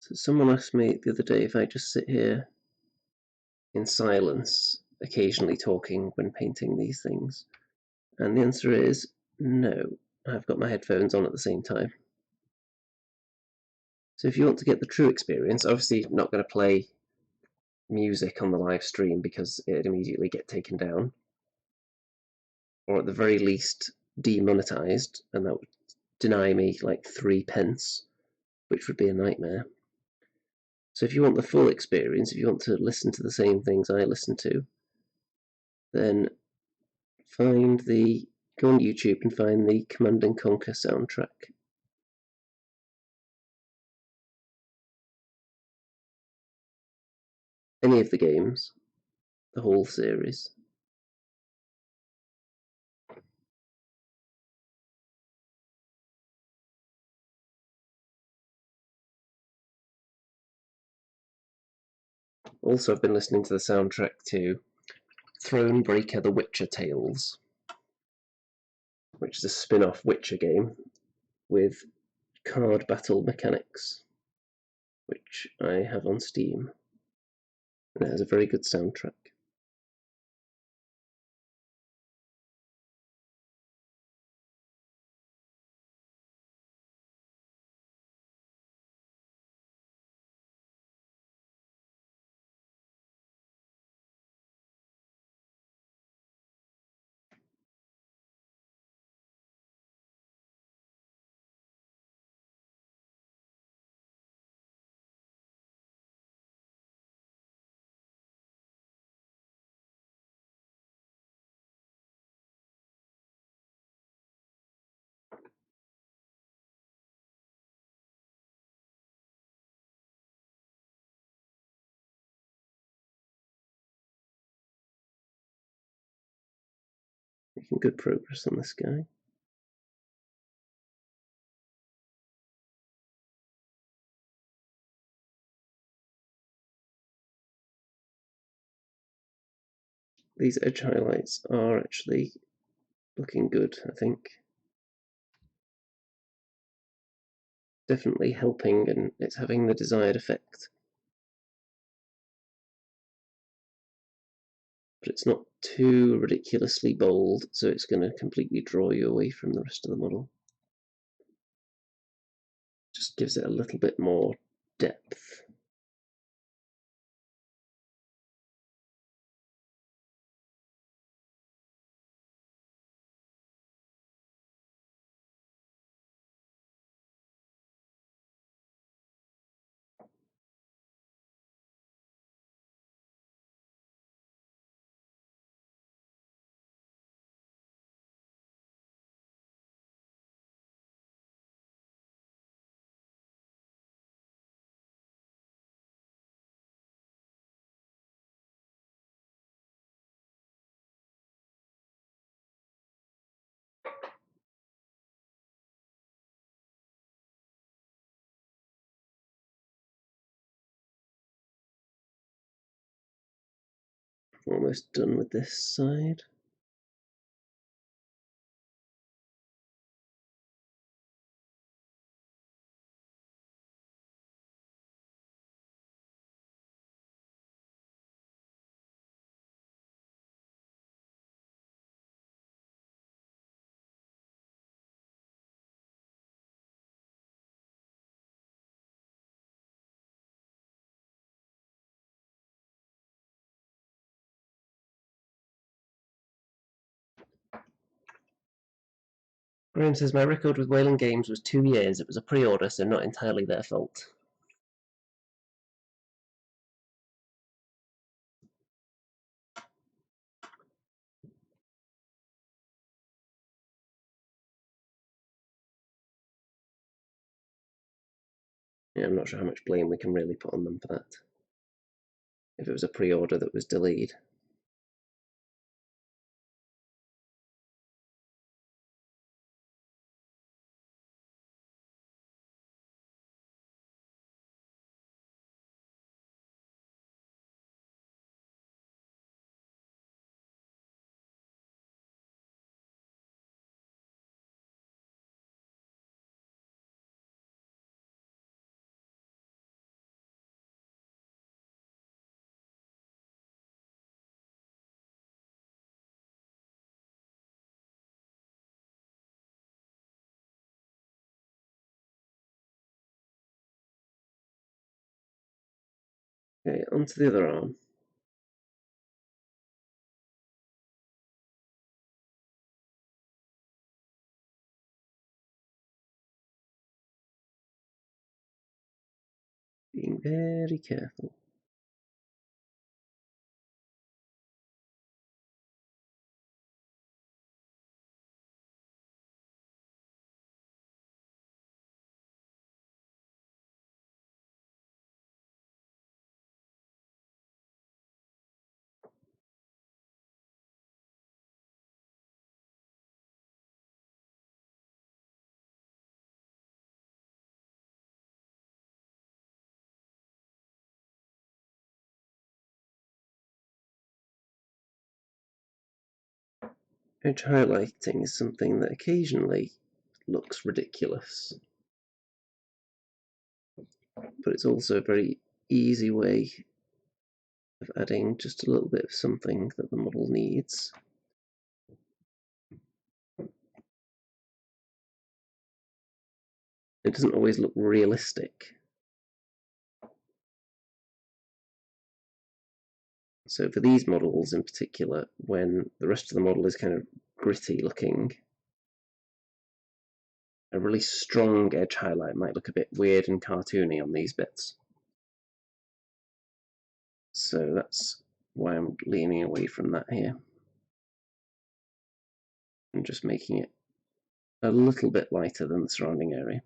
So someone asked me the other day if I just sit here in silence, occasionally talking when painting these things, and the answer is no. I've got my headphones on at the same time. So if you want to get the true experience, obviously not going to play music on the live stream because it'd immediately get taken down, or at the very least demonetized, and that would deny me like 3p, which would be a nightmare. So if you want the full experience, if you want to listen to the same things I listen to, then go on YouTube and find the Command & Conquer soundtrack. Any of the games, the whole series. Also, I've been listening to the soundtrack to Thronebreaker: The Witcher Tales, which is a spin-off Witcher game with card battle mechanics, which I have on Steam. And it has a very good soundtrack. Making good progress on this guy. These edge highlights are actually looking good, I think. Definitely helping, and it's having the desired effect. But it's not too ridiculously bold, so it's going to completely draw you away from the rest of the model. Just gives it a little bit more depth. Almost done with this side. Graham says, my record with Wayland Games was 2 years. It was a pre-order, so not entirely their fault. Yeah, I'm not sure how much blame we can really put on them for that. If it was a pre-order that was delayed. Okay, onto the other arm. Being very careful. Edge highlighting is something that occasionally looks ridiculous, but it's also a very easy way of adding just a little bit of something that the model needs. It doesn't always look realistic. So for these models in particular, when the rest of the model is kind of gritty looking, a really strong edge highlight might look a bit weird and cartoony on these bits. So that's why I'm leaning away from that here. And just making it a little bit lighter than the surrounding area.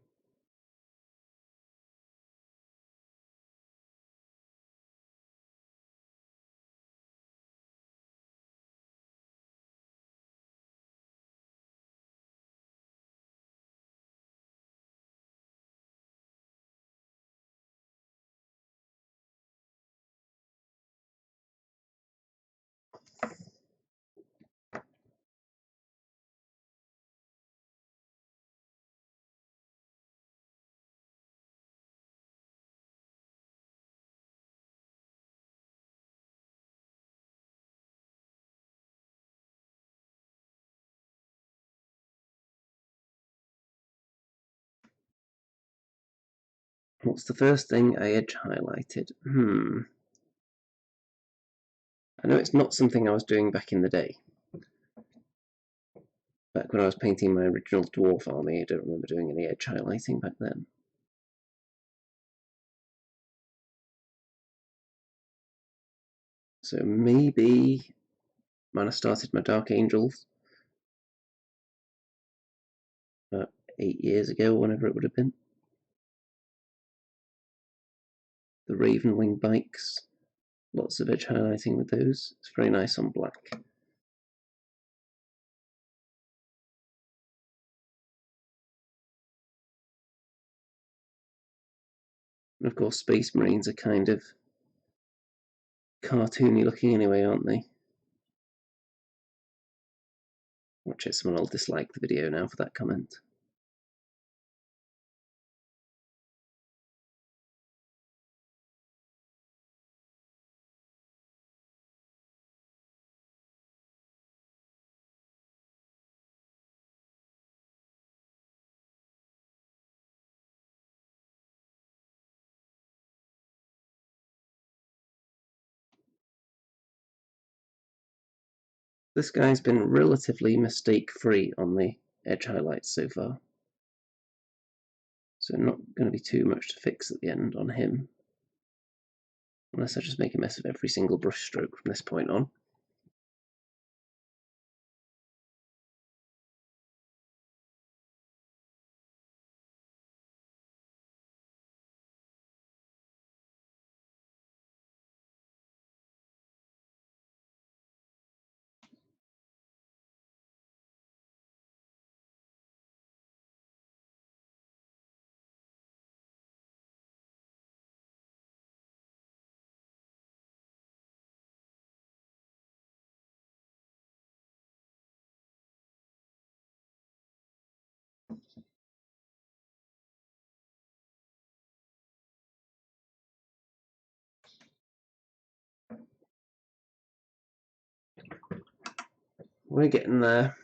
What's the first thing I edge highlighted? I know it's not something I was doing back in the day. Back when I was painting my original Dwarf army, I don't remember doing any edge highlighting back then. So maybe when I started my Dark Angels about 8 years ago, whenever it would have been. The Ravenwing bikes, lots of edge highlighting with those. It's very nice on black. And of course, Space Marines are kind of cartoony looking anyway, aren't they? Watch it, someone will dislike the video now for that comment. This guy's been relatively mistake-free on the edge highlights so far. So not going to be too much to fix at the end on him. Unless I just make a mess of every single brush stroke from this point on. We're getting there.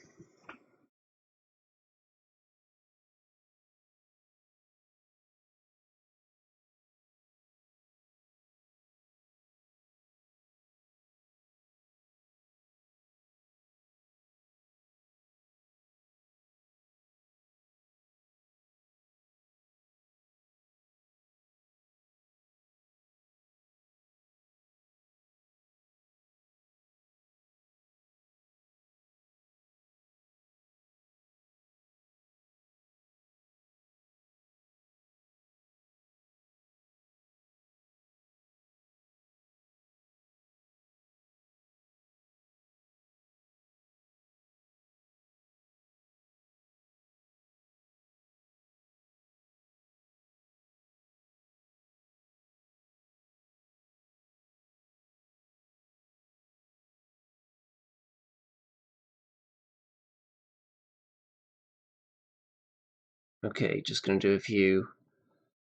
Okay, just going to do a few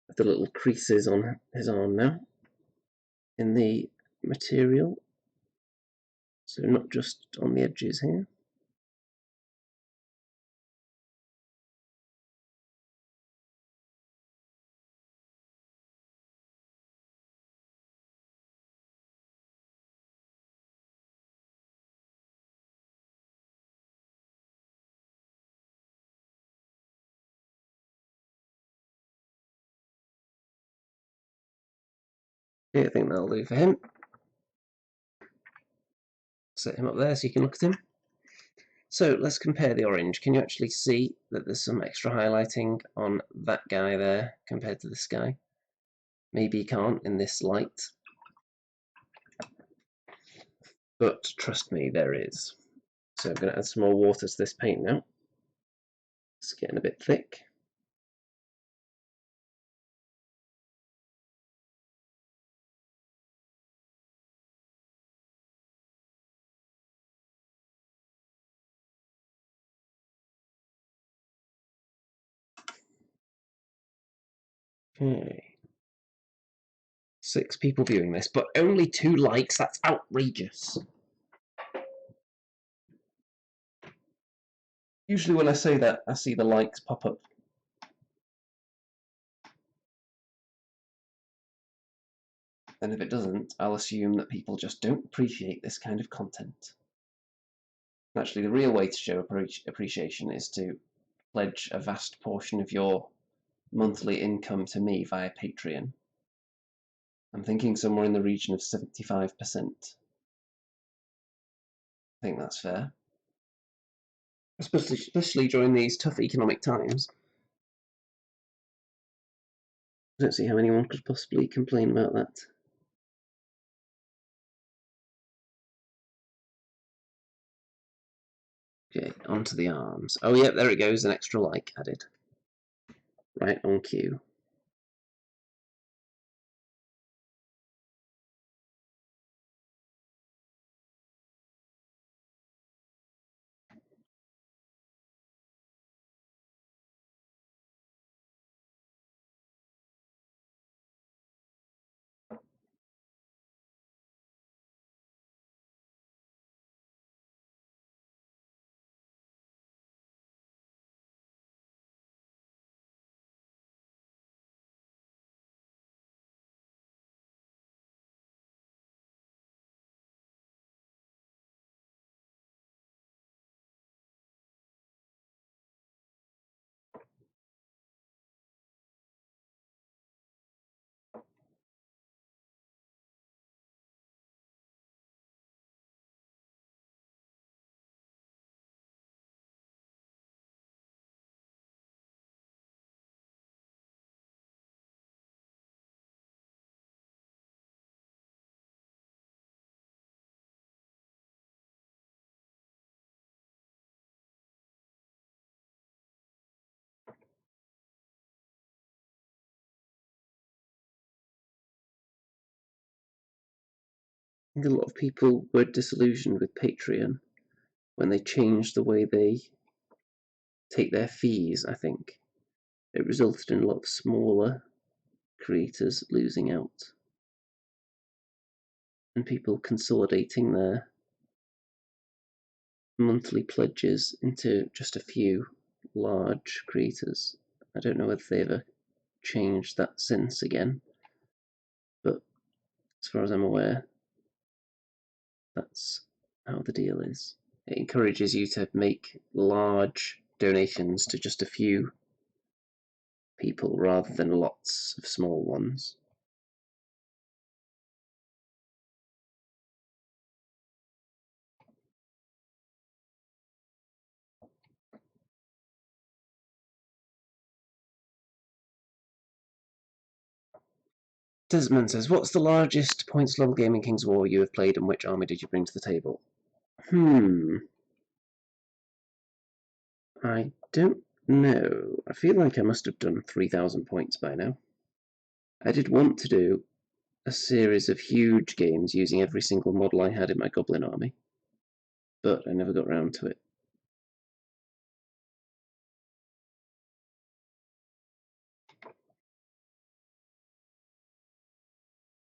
of the little creases on his arm now in the material. So not just on the edges here. Okay, I think that'll do for him. Set him up there so you can look at him. So let's compare the orange. Can you actually see that there's some extra highlighting on that guy there compared to this guy? Maybe you can't in this light, but trust me, there is. So I'm going to add some more water to this paint now. It's getting a bit thick. Okay. 6 people viewing this, but only 2 likes. That's outrageous. Usually when I say that, I see the likes pop up. And if it doesn't, I'll assume that people just don't appreciate this kind of content. Actually, the real way to show appreciation is to pledge a vast portion of your monthly income to me via Patreon. I'm thinking somewhere in the region of 75%. I think that's fair. Especially during these tough economic times. I don't see how anyone could possibly complain about that. Okay, onto the arms. Oh, yep, there it goes, an extra like added. Right on cue. I think a lot of people were disillusioned with Patreon when they changed the way they take their fees, I think. It resulted in a lot of smaller creators losing out and people consolidating their monthly pledges into just a few large creators. I don't know whether they ever changed that since again, but as far as I'm aware, that's how the deal is. It encourages you to make large donations to just a few people rather than lots of small ones. Desmond says, what's the largest points level game in King's War you have played and which army did you bring to the table? I don't know. I feel like I must have done 3,000 points by now. I did want to do a series of huge games using every single model I had in my Goblin army, but I never got round to it.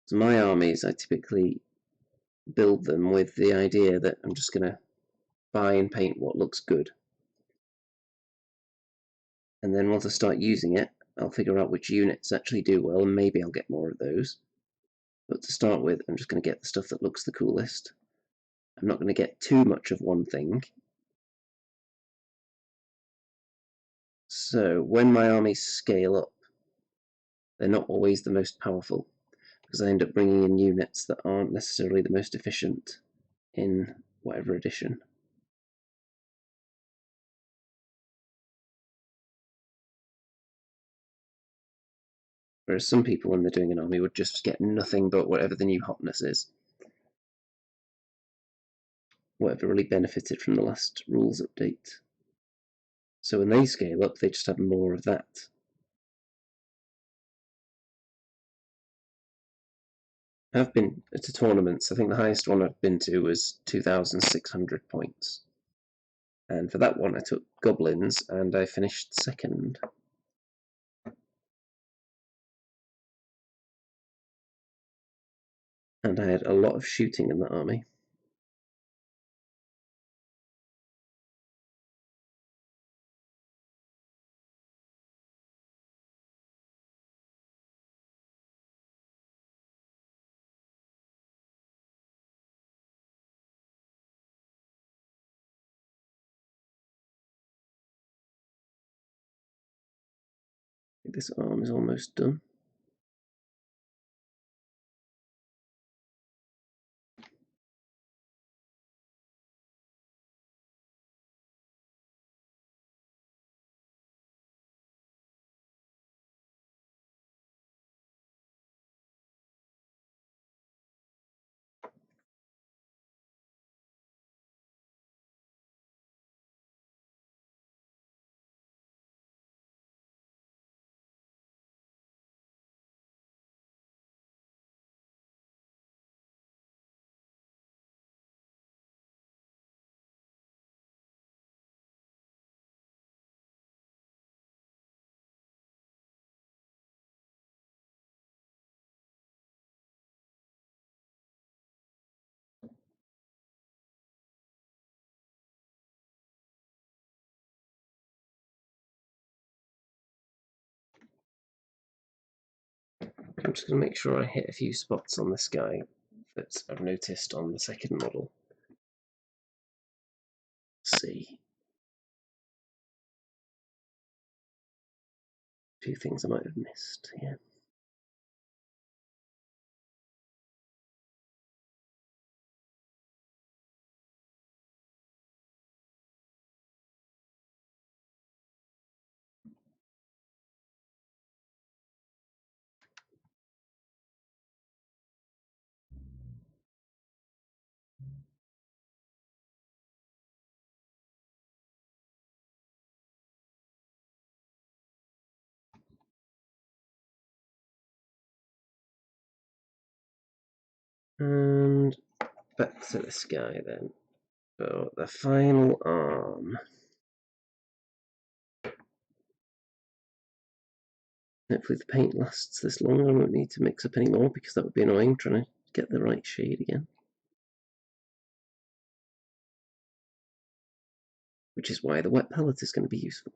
So my armies, I typically build them with the idea that I'm just going to buy and paint what looks good. And then once I start using it, I'll figure out which units actually do well, and maybe I'll get more of those. But to start with, I'm just going to get the stuff that looks the coolest. I'm not going to get too much of one thing. So when my armies scale up, they're not always the most powerful, because I end up bringing in units that aren't necessarily the most efficient in whatever edition. Whereas some people, when they're doing an army, would just get nothing but whatever the new hotness is. Whatever really benefited from the last rules update. So when they scale up, they just have more of that. I've been to tournaments. I think the highest one I've been to was 2,600 points. And for that one, I took goblins, and I finished second. And I had a lot of shooting in that army. this arm is almost done. I'm just going to make sure I hit a few spots on this guy that I've noticed on the second model. Let's see. A few things I might have missed here. And back to this guy then. So the final arm. Hopefully the paint lasts this long. I won't need to mix up any more because that would be annoying trying to get the right shade again. Which is why the wet palette is going to be useful.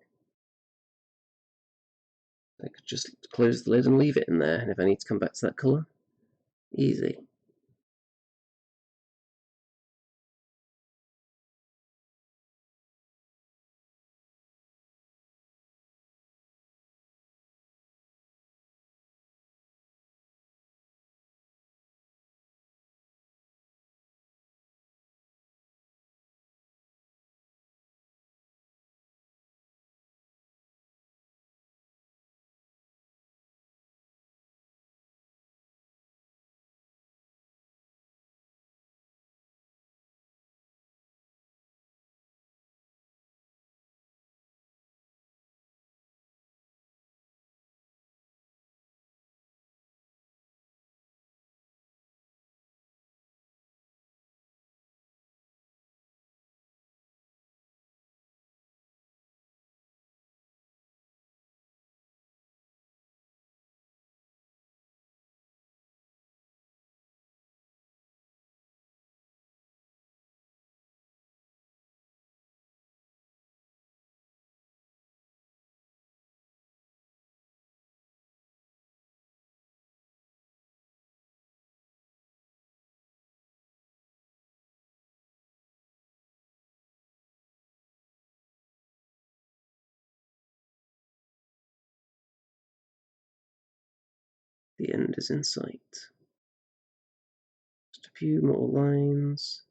I could just close the lid and leave it in there, and if I need to come back to that colour, easy. The end is in sight. Just a few more lines.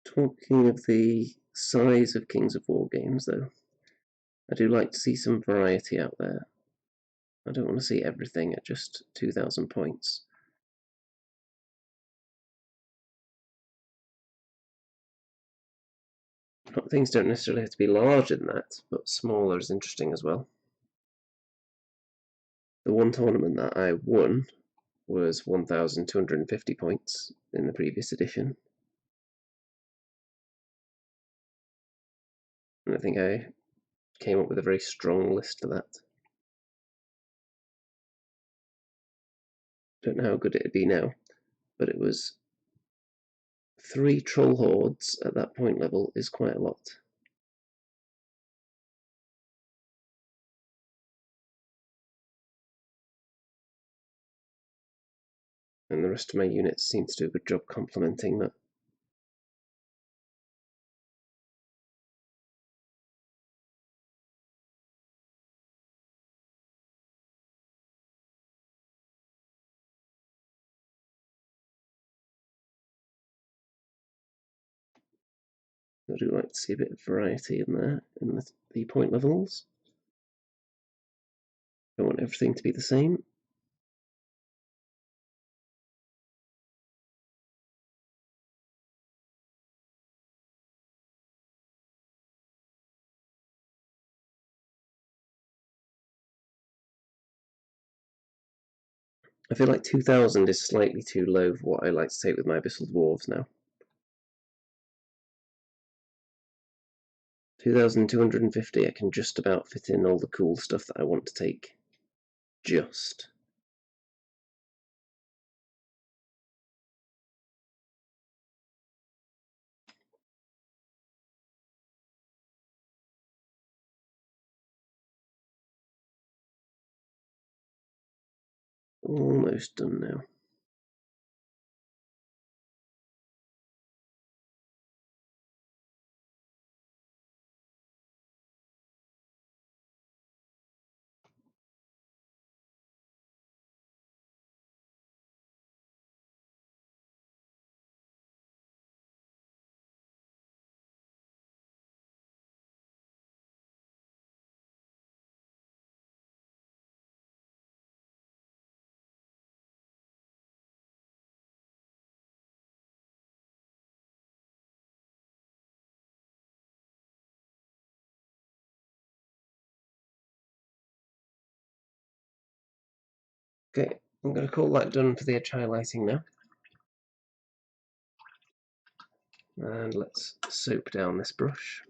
Talking of the size of Kings of War games, though, I do like to see some variety out there. I don't want to see everything at just 2,000 points. Things don't necessarily have to be larger than that, but smaller is interesting as well. The one tournament that I won was 1,250 points in the previous edition. And I think I came up with a very strong list for that. Don't know how good it'd be now, but it was 3 troll hordes at that point level is quite a lot. And the rest of my units seem to do a good job complementing that. I do like to see a bit of variety in there in the point levels. Don't want everything to be the same. I feel like 2,000 is slightly too low for what I like to take with my Abyssal Dwarves now. 2,250, I can just about fit in all the cool stuff that I want to take. Just. Almost done now. Okay, I'm going to call that done for the edge highlighting now. And let's soap down this brush.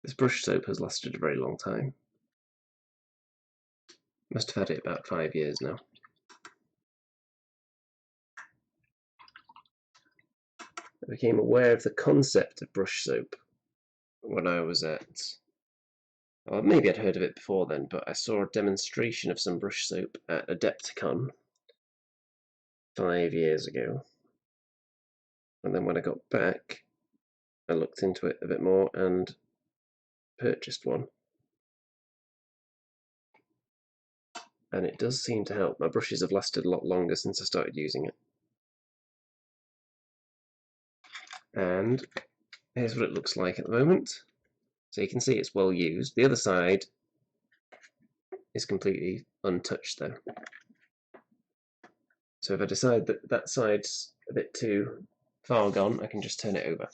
This brush soap has lasted a very long time. Must have had it about 5 years now. I became aware of the concept of brush soap when I was at... Well, maybe I'd heard of it before then, but I saw a demonstration of some brush soap at Adepticon 5 years ago. And then when I got back, I looked into it a bit more and purchased one. And it does seem to help. My brushes have lasted a lot longer since I started using it. And here's what it looks like at the moment. So you can see it's well used. The other side is completely untouched though. So if I decide that that side's a bit too far gone, I can just turn it over.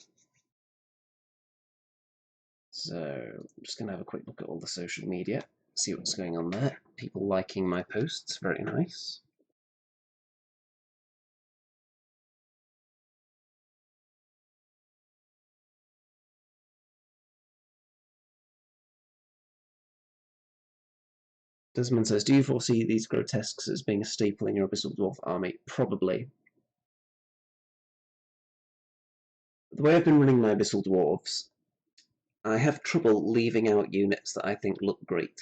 So I'm just going to have a quick look at all the social media, see what's going on there. People liking my posts, very nice. Desmond says, do you foresee these grotesques as being a staple in your Abyssal Dwarf army? Probably. The way I've been running my Abyssal Dwarves, I have trouble leaving out units that I think look great.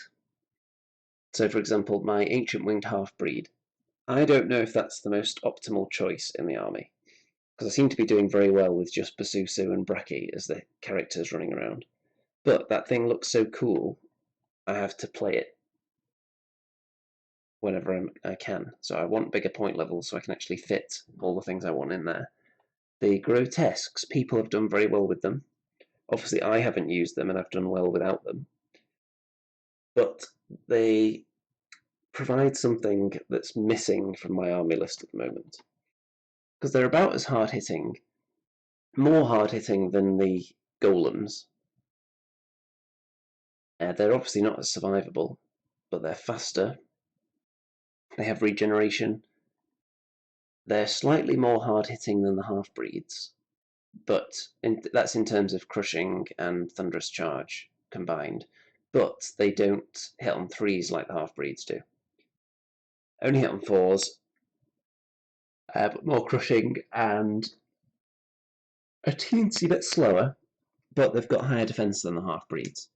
So for example, my Ancient Winged Half-Breed, I don't know if that's the most optimal choice in the army, because I seem to be doing very well with just Basusu and Bracky as the characters running around. But that thing looks so cool, I have to play it whenever I can. So I want bigger point levels so I can actually fit all the things I want in there. The Grotesques, people have done very well with them. Obviously, I haven't used them and I've done well without them, but they provide something that's missing from my army list at the moment. Because they're about as hard-hitting, more hard-hitting than the golems. They're obviously not as survivable, but they're faster. They have regeneration. They're slightly more hard-hitting than the half-breeds, but that's in terms of crushing and thunderous charge combined. But they don't hit on 3s like the half-breeds do. Only hit on 4s, but more crushing and a teensy bit slower, but they've got higher defense than the half-breeds.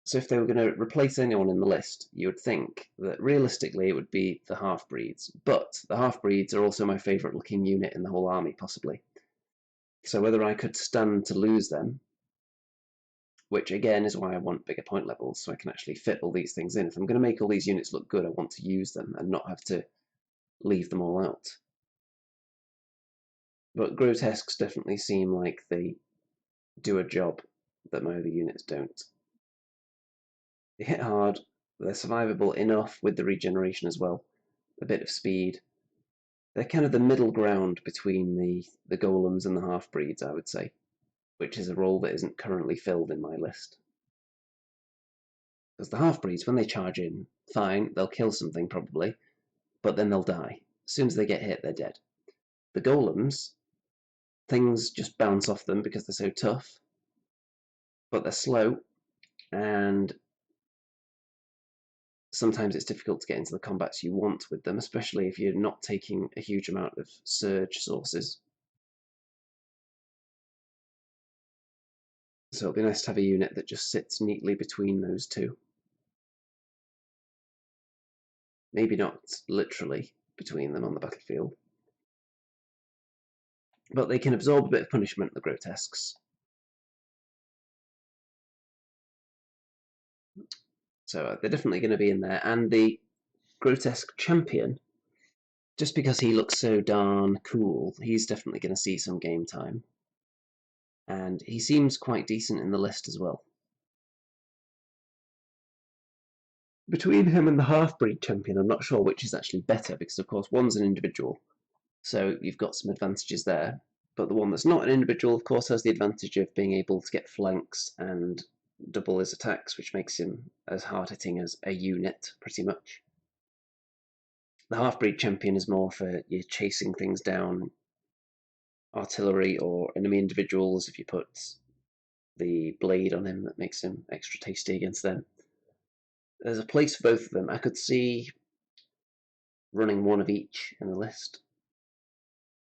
So if they were going to replace anyone in the list, you would think that realistically it would be the half-breeds. But the half-breeds are also my favourite looking unit in the whole army, possibly. So whether I could stand to lose them, which again is why I want bigger point levels, so I can actually fit all these things in. If I'm going to make all these units look good, I want to use them and not have to leave them all out. But Grotesques definitely seem like they do a job that my other units don't. They hit hard, they're survivable enough with the regeneration as well, a bit of speed. They're kind of the middle ground between the golems and the half-breeds, I would say, which is a role that isn't currently filled in my list. Because the half-breeds, when they charge in, fine, they'll kill something probably, but then they'll die. As soon as they get hit, they're dead. The golems, things just bounce off them because they're so tough, but they're slow, and sometimes it's difficult to get into the combats you want with them, especially if you're not taking a huge amount of surge sources. So it'll be nice to have a unit that just sits neatly between those two. Maybe not literally between them on the battlefield, but they can absorb a bit of punishment, the Grotesques. So they're definitely going to be in there. And the Grotesque champion, just because he looks so darn cool, he's definitely going to see some game time. And he seems quite decent in the list as well. Between him and the half-breed champion, I'm not sure which is actually better, because of course one's an individual, so you've got some advantages there. But the one that's not an individual, of course, has the advantage of being able to get flanks and double his attacks, which makes him as hard-hitting as a unit, pretty much. The half-breed champion is more for you chasing things down, artillery or enemy individuals. If you put the blade on him, that makes him extra tasty against them. There's a place for both of them. I could see running one of each in the list.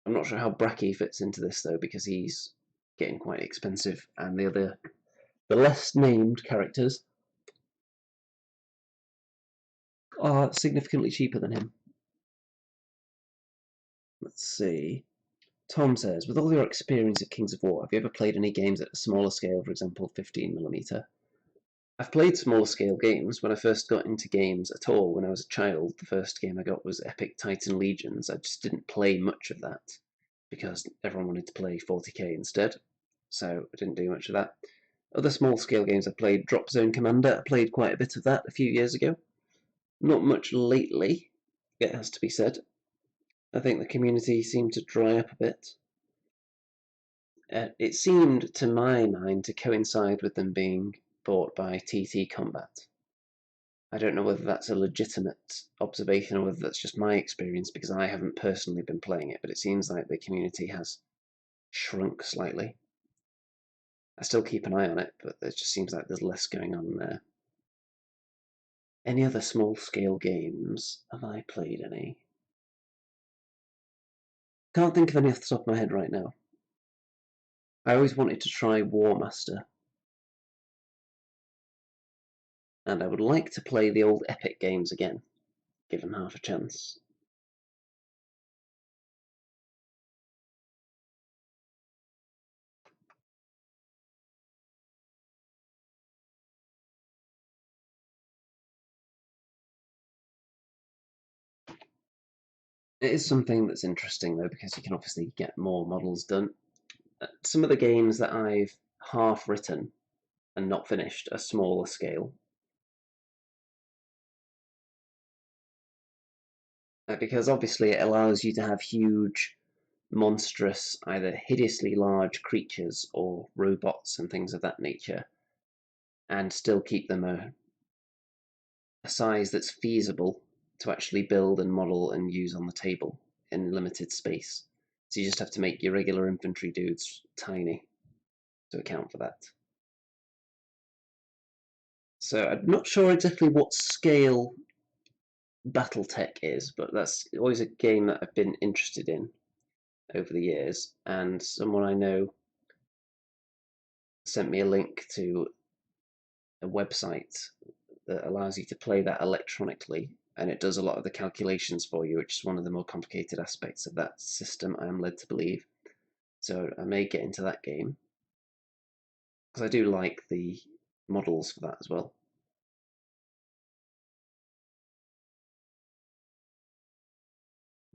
I'm not sure how Bracky fits into this though, because he's getting quite expensive, and the less named characters are significantly cheaper than him. Let's see. Tom says, with all your experience of Kings of War, have you ever played any games at a smaller scale, for example 15mm? I've played smaller scale games. When I first got into games at all when I was a child, the first game I got was Epic Titan Legions. I just didn't play much of that because everyone wanted to play 40k instead, so I didn't do much of that. Other small scale games I played, Drop Zone Commander, I played quite a bit of that a few years ago. Not much lately, it has to be said. I think the community seemed to dry up a bit. It seemed, to my mind, to coincide with them being bought by TT Combat. I don't know whether that's a legitimate observation or whether that's just my experience, because I haven't personally been playing it, but it seems like the community has shrunk slightly. I still keep an eye on it, but it just seems like there's less going on there. Any other small-scale games? Have I played any? Can't think of any off the top of my head right now. I always wanted to try War Master, and I would like to play the old Epic games again, given half a chance. It is something that's interesting though, because you can obviously get more models done. Some of the games that I've half written and not finished, a smaller scale. Because obviously it allows you to have huge, monstrous, either hideously large creatures or robots and things of that nature, and still keep them a size that's feasible to actually build and model and use on the table in limited space. So you just have to make your regular infantry dudes tiny to account for that. So I'm not sure exactly what scale Battletech is, but that's always a game that I've been interested in over the years, and someone I know sent me a link to a website that allows you to play that electronically, and it does a lot of the calculations for you, which is one of the more complicated aspects of that system, I am led to believe. So I may get into that game, because I do like the models for that as well.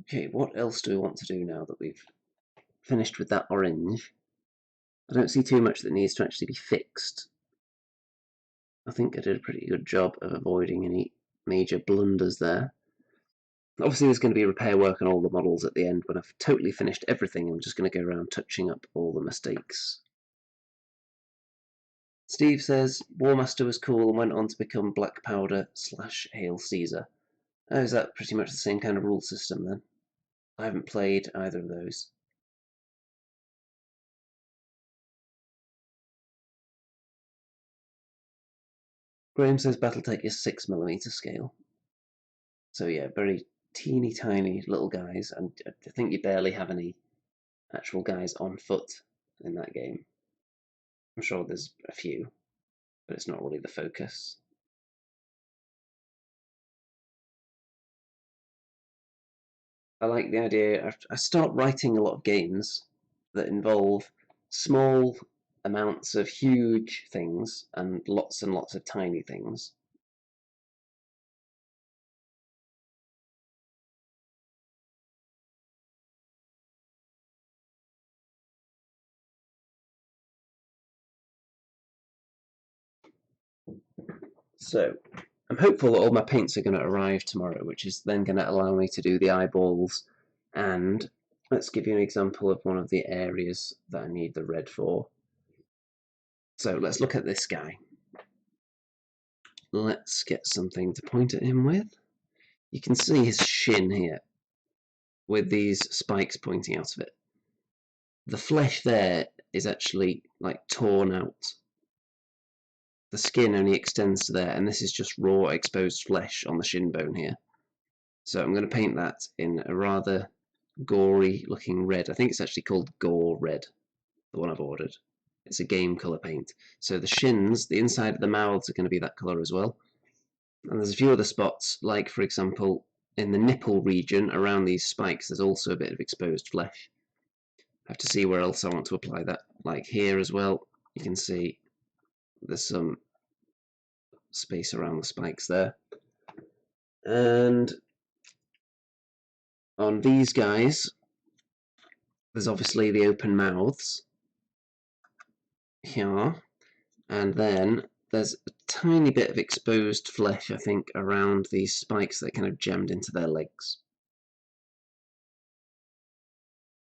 Okay, what else do we want to do now that we've finished with that orange? I don't see too much that needs to actually be fixed. I think I did a pretty good job of avoiding any major blunders there. Obviously there's going to be repair work on all the models at the end. When I've totally finished everything, I'm just going to go around touching up all the mistakes. Steve says Warmaster was cool and went on to become Black Powder / Hail Caesar. Oh, is that pretty much the same kind of rule system then? I haven't played either of those. Graham says Battletech is 6mm scale. So yeah, very teeny tiny little guys, and I think you barely have any actual guys on foot in that game. I'm sure there's a few, but it's not really the focus. I like the idea. I start writing a lot of games that involve small amounts of huge things and lots of tiny things. So I'm hopeful that all my paints are going to arrive tomorrow, which is then going to allow me to do the eyeballs. And let's give you an example of one of the areas that I need the red for. So let's look at this guy. Let's get something to point at him with. You can see his shin here with these spikes pointing out of it. The flesh there is actually like torn out. The skin only extends to there, and this is just raw exposed flesh on the shin bone here. So I'm going to paint that in a rather gory looking red. I think it's actually called Gore Red, the one I've ordered. It's a game colour paint. So the shins, the inside of the mouths are going to be that colour as well. And there's a few other spots, like for example, in the nipple region around these spikes, there's also a bit of exposed flesh. I have to see where else I want to apply that. Like here as well, you can see there's some space around the spikes there. And on these guys, there's obviously the open mouths here, and then there's a tiny bit of exposed flesh, I think, around these spikes that kind of jammed into their legs.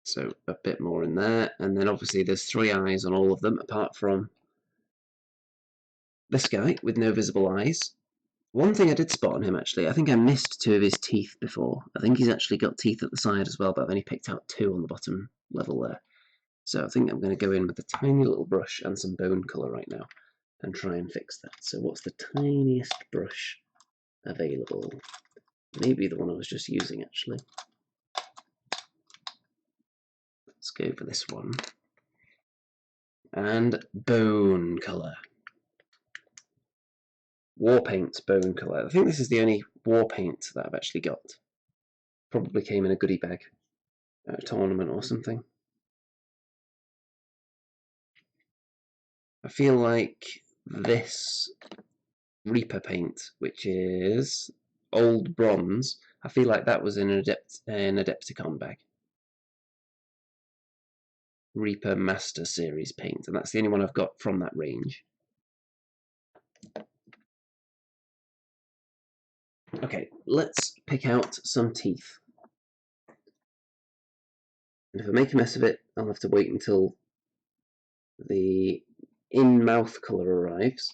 So a bit more in there, and then obviously there's 3 eyes on all of them, apart from this guy with no visible eyes. One thing I did spot on him, actually, I think I missed 2 of his teeth before. I think he's actually got teeth at the side as well, but I've only picked out 2 on the bottom level there. So I think I'm going to go in with a tiny little brush and some bone colour right now and try and fix that. So what's the tiniest brush available? Maybe the one I was just using, actually. Let's go for this one. And bone colour. War paint bone colour. I think this is the only war paint that I've actually got. Probably came in a goodie bag at a tournament or something. I feel like this Reaper paint, which is old bronze, I feel like that was in an Adepticon bag. Reaper Master Series paint, and that's the only one I've got from that range. Okay, let's pick out some teeth. And if I make a mess of it, I'll have to wait until the in-mouth colour arrives,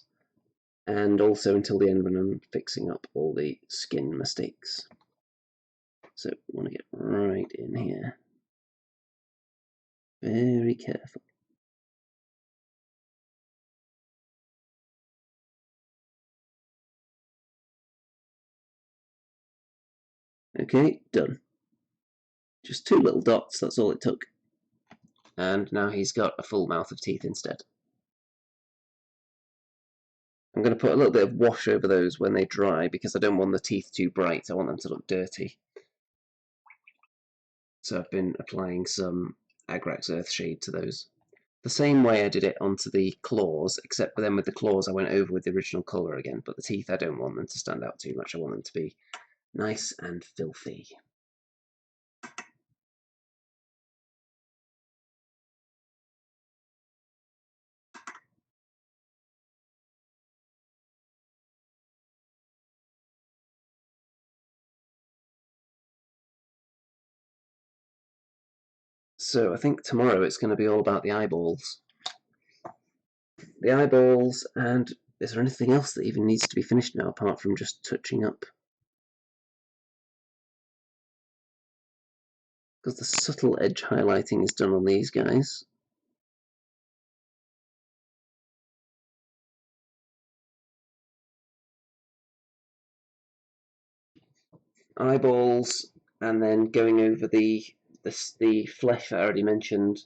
and also until the end when I'm fixing up all the skin mistakes. So we want to get right in here. Very careful. Okay, done. Just 2 little dots, that's all it took. And now he's got a full mouth of teeth instead. I'm going to put a little bit of wash over those when they dry because I don't want the teeth too bright, I want them to look dirty. So I've been applying some Agrax Earthshade to those. The same way I did it onto the claws, except then with the claws I went over with the original colour again, but the teeth I don't want them to stand out too much, I want them to be nice and filthy. So I think tomorrow it's going to be all about the eyeballs. The eyeballs, and is there anything else that even needs to be finished now apart from just touching up? Because the subtle edge highlighting is done on these guys. Eyeballs, and then going over the flesh I already mentioned,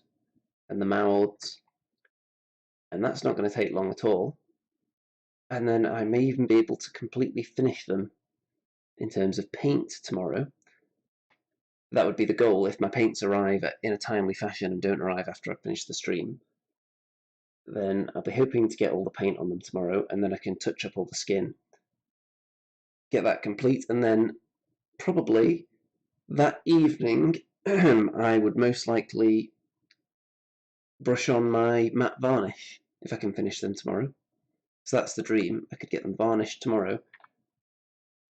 and the mouths, and that's not going to take long at all. And then I may even be able to completely finish them in terms of paint tomorrow. That would be the goal if my paints arrive in a timely fashion and don't arrive after I finish the stream. Then I'll be hoping to get all the paint on them tomorrow, and then I can touch up all the skin, get that complete, and then probably that evening I would most likely brush on my matte varnish if I can finish them tomorrow. So that's the dream. I could get them varnished tomorrow,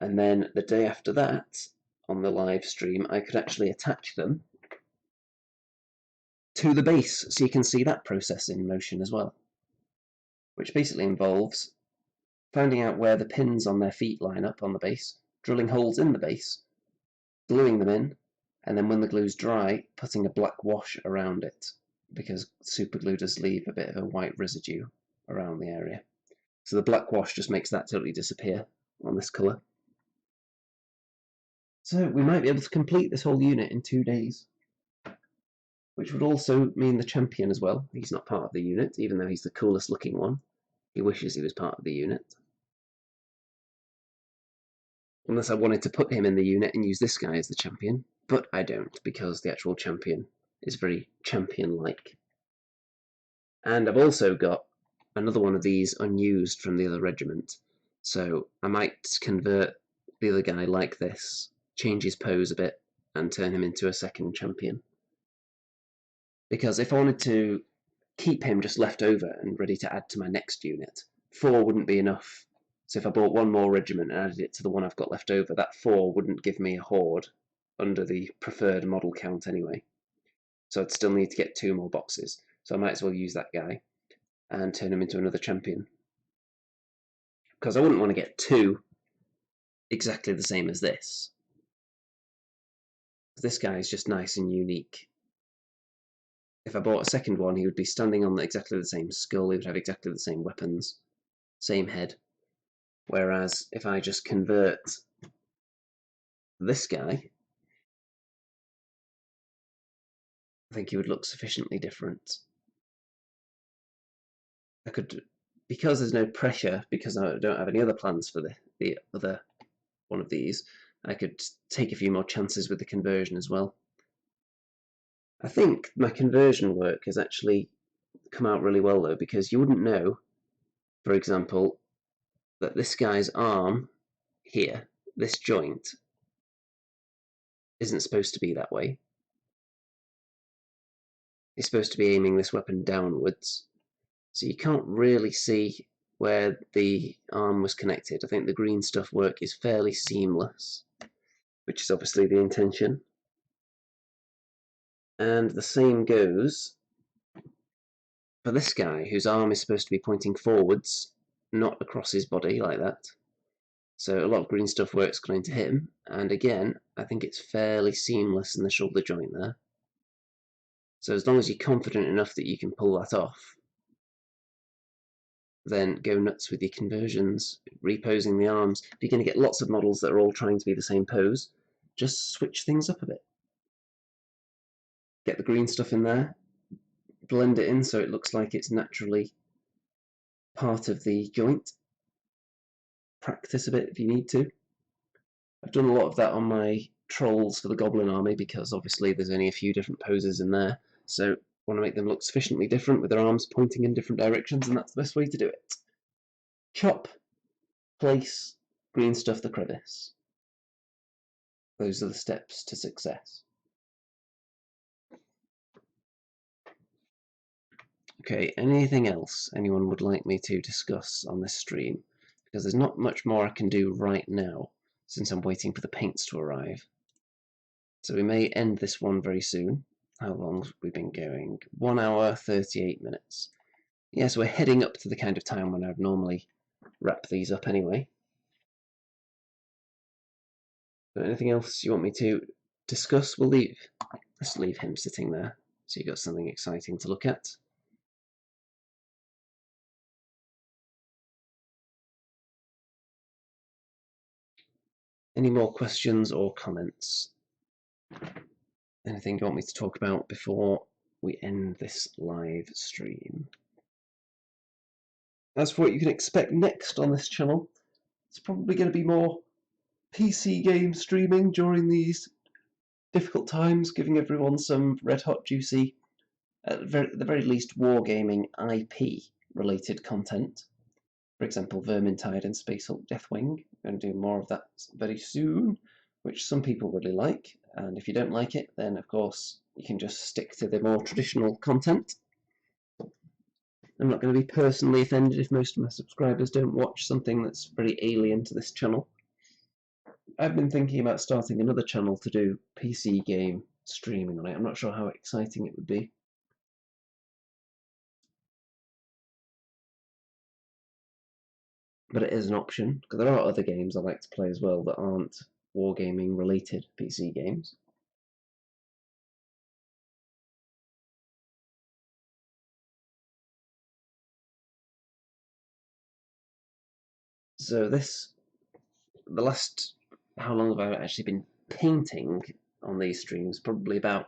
and then the day after that, on the live stream, I could actually attach them to the base, so you can see that process in motion as well, which basically involves finding out where the pins on their feet line up on the base, drilling holes in the base, gluing them in, and then when the glue's dry, putting a black wash around it, because super glue does leave a bit of a white residue around the area. So the black wash just makes that totally disappear on this colour. So we might be able to complete this whole unit in 2 days, which would also mean the champion as well. He's not part of the unit, even though he's the coolest looking one. He wishes he was part of the unit. Unless I wanted to put him in the unit and use this guy as the champion, but I don't, because the actual champion is very champion-like. And I've also got another one of these unused from the other regiment, so I might convert the other guy like this, change his pose a bit, and turn him into a second champion. Because if I wanted to keep him just left over and ready to add to my next unit, 4 wouldn't be enough. So if I bought one more regiment and added it to the one I've got left over, that 4 wouldn't give me a horde under the preferred model count anyway. So I'd still need to get 2 more boxes. So I might as well use that guy and turn him into another champion. Because I wouldn't want to get 2 exactly the same as this. This guy is just nice and unique. If I bought a second one, he would be standing on exactly the same skull, he would have exactly the same weapons, same head. Whereas if I just convert this guy, I think he would look sufficiently different. I could, because there's no pressure, because I don't have any other plans for the other one of these, I could take a few more chances with the conversion as well. I think my conversion work has actually come out really well though, because you wouldn't know, for example, that this guy's arm here, this joint, isn't supposed to be that way. is supposed to be aiming this weapon downwards, so you can't really see where the arm was connected. I think the green stuff work is fairly seamless, which is obviously the intention. And the same goes for this guy, whose arm is supposed to be pointing forwards, not across his body like that. So a lot of green stuff works going to him, and again, I think it's fairly seamless in the shoulder joint there. So as long as you're confident enough that you can pull that off, then go nuts with your conversions, reposing the arms. If you're going to get lots of models that are all trying to be the same pose, just switch things up a bit. Get the green stuff in there, blend it in so it looks like it's naturally part of the joint. Practice a bit if you need to. I've done a lot of that on my trolls for the goblin army because obviously there's only a few different poses in there, so I want to make them look sufficiently different with their arms pointing in different directions, and that's the best way to do it. Chop, place, green stuff the crevice. Those are the steps to success. Okay, anything else anyone would like me to discuss on this stream? Because there's not much more I can do right now, since I'm waiting for the paints to arrive. So we may end this one very soon. How long have we been going? 1 hour, 38 minutes. Yeah, so we're heading up to the kind of time when I'd normally wrap these up anyway. But anything else you want me to discuss? Let's leave him sitting there, so you've got something exciting to look at. Any more questions or comments? Anything you want me to talk about before we end this live stream? As for what you can expect next on this channel, it's probably going to be more PC game streaming during these difficult times, giving everyone some red hot, juicy, at the very least, wargaming IP related content. For example, Vermintide and Space Hulk Deathwing. I'm going to do more of that very soon, which some people really like. And if you don't like it, then of course you can just stick to the more traditional content. I'm not going to be personally offended if most of my subscribers don't watch something that's very alien to this channel. I've been thinking about starting another channel to do PC game streaming on it. I'm not sure how exciting it would be. But it is an option, because there are other games I like to play as well that aren't wargaming related PC games. So how long have I actually been painting on these streams? Probably about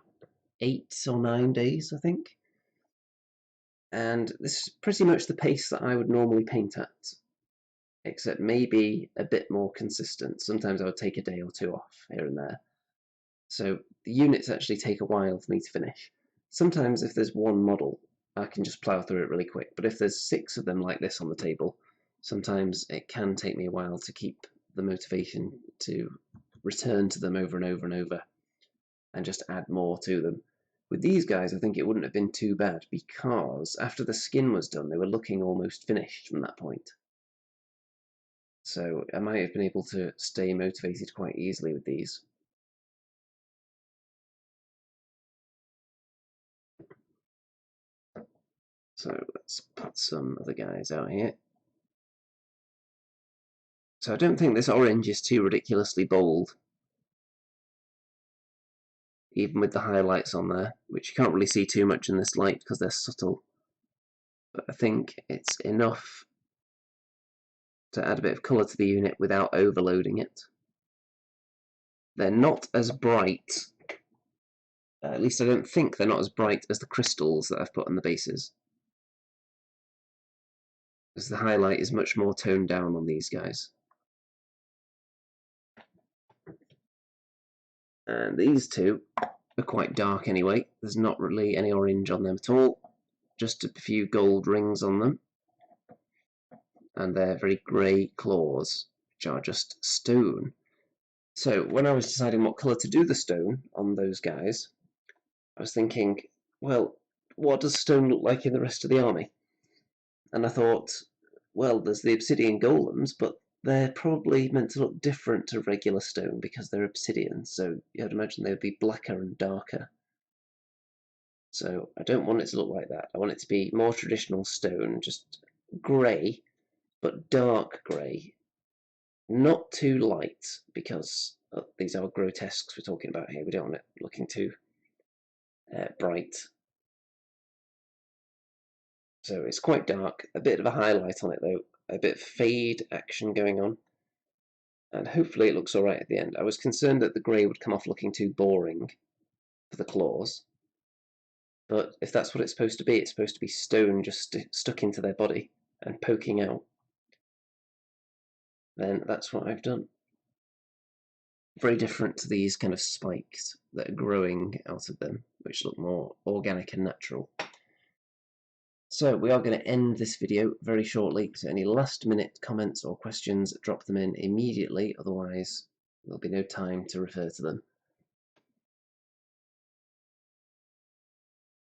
8 or 9 days, I think. And this is pretty much the pace that I would normally paint at, except maybe a bit more consistent. Sometimes I would take a day or two off here and there. So the units actually take a while for me to finish. Sometimes if there's one model, I can just plow through it really quick, but if there's 6 of them like this on the table, sometimes it can take me a while to keep the motivation to return to them over and over and over and just add more to them. With these guys, I think it wouldn't have been too bad because after the skin was done, they were looking almost finished from that point. So I might have been able to stay motivated quite easily with these. So let's put some other guys out here. So I don't think this orange is too ridiculously bold, even with the highlights on there, which you can't really see too much in this light because they're subtle. But I think it's enough to add a bit of colour to the unit without overloading it. They're not as bright, at least I don't think they're not as bright as the crystals that I've put on the bases, because the highlight is much more toned down on these guys. And these two are quite dark anyway. There's not really any orange on them at all, just a few gold rings on them. And they're very grey claws, which are just stone. So when I was deciding what colour to do the stone on those guys, I was thinking, well, what does stone look like in the rest of the army? And I thought, well, there's the obsidian golems, but they're probably meant to look different to regular stone because they're obsidian, so you'd imagine they would be blacker and darker. So I don't want it to look like that. I want it to be more traditional stone, just grey, but dark grey. Not too light, because these are grotesques we're talking about here. We don't want it looking too bright. So it's quite dark, a bit of a highlight on it though, a bit of fade action going on. And hopefully it looks alright at the end. I was concerned that the grey would come off looking too boring for the claws. But if that's what it's supposed to be stone just stuck into their body and poking out. Then that's what I've done. Very different to these kind of spikes that are growing out of them, which look more organic and natural. So we are going to end this video very shortly, so any last minute comments or questions, drop them in immediately, otherwise there'll be no time to refer to them.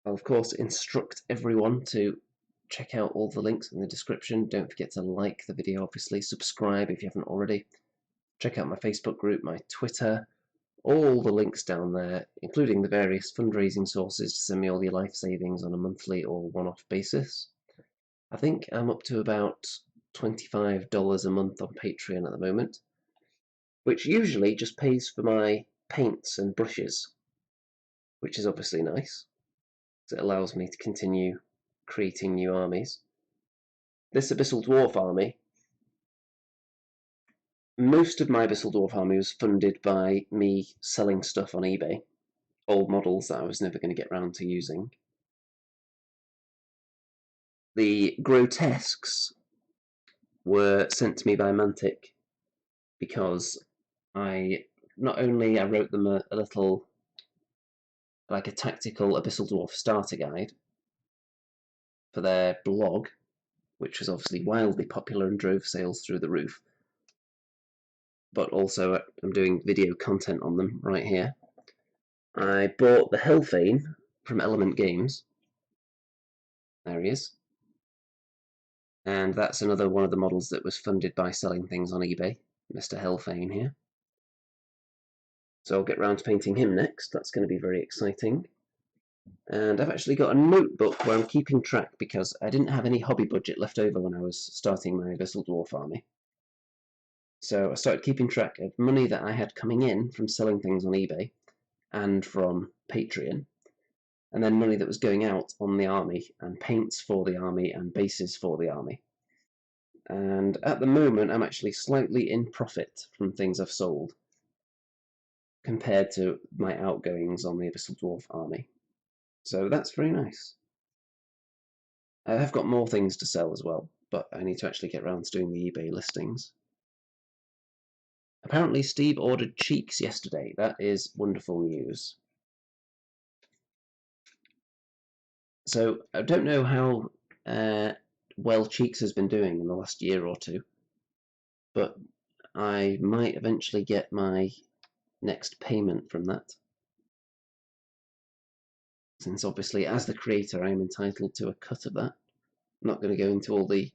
I'll of course instruct everyone to check out all the links in the description. Don't forget to like the video, obviously, subscribe if you haven't already. Check out my Facebook group, my Twitter, all the links down there, including the various fundraising sources to send me all your life savings on a monthly or one-off basis. I think I'm up to about $25 a month on Patreon at the moment, which usually just pays for my paints and brushes, which is obviously nice, because it allows me to continue creating new armies. This Abyssal Dwarf army, most of my Abyssal Dwarf army was funded by me selling stuff on eBay, old models that I was never going to get round to using. The Grotesques were sent to me by Mantic because I wrote them a little, like a tactical Abyssal Dwarf starter guide for their blog, which was obviously wildly popular and drove sales through the roof. But also I'm doing video content on them right here. I bought the Hellfane from Element Games. There he is. And that's another one of the models that was funded by selling things on eBay, Mr. Hellfane here. So I'll get round to painting him next. That's going to be very exciting. And I've actually got a notebook where I'm keeping track because I didn't have any hobby budget left over when I was starting my Abyssal Dwarf army. So I started keeping track of money that I had coming in from selling things on eBay and from Patreon, and then money that was going out on the army, and paints for the army, and bases for the army. And at the moment I'm actually slightly in profit from things I've sold compared to my outgoings on the Abyssal Dwarf army. So that's very nice. I have got more things to sell as well, but I need to actually get around to doing the eBay listings. Apparently Steve ordered cheeks yesterday. That is wonderful news. So I don't know how well Cheeks has been doing in the last year or two, but I might eventually get my next payment from that. Since obviously as the creator I am entitled to a cut of that. I'm not going to go into all the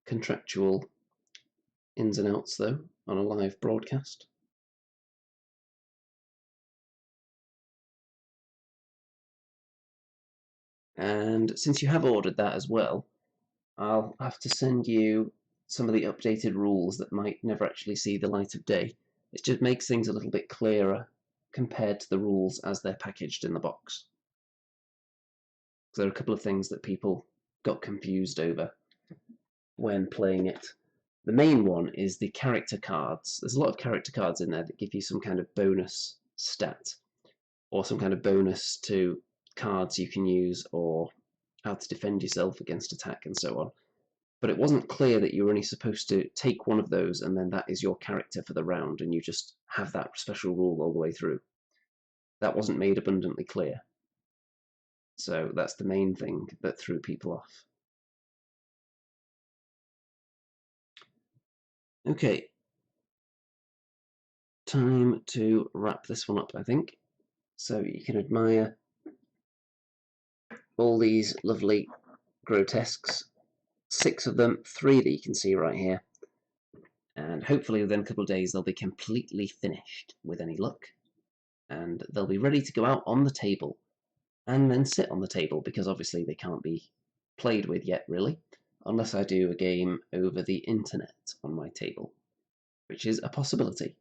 contractual ins and outs though on a live broadcast. And since you have ordered that as well, I'll have to send you some of the updated rules that might never actually see the light of day. It just makes things a little bit clearer compared to the rules as they're packaged in the box. There are a couple of things that people got confused over when playing it. The main one is the character cards. There's a lot of character cards in there that give you some kind of bonus stat, or some kind of bonus to cards you can use, or how to defend yourself against attack and so on. But it wasn't clear that you were only supposed to take one of those and then that is your character for the round and you just have that special rule all the way through. That wasn't made abundantly clear. So that's the main thing that threw people off. Okay, time to wrap this one up, I think. So you can admire all these lovely grotesques, 6 of them, 3 that you can see right here, and hopefully within a couple of days they'll be completely finished with any luck, and they'll be ready to go out on the table and then sit on the table, because obviously they can't be played with yet really, unless I do a game over the internet on my table, which is a possibility.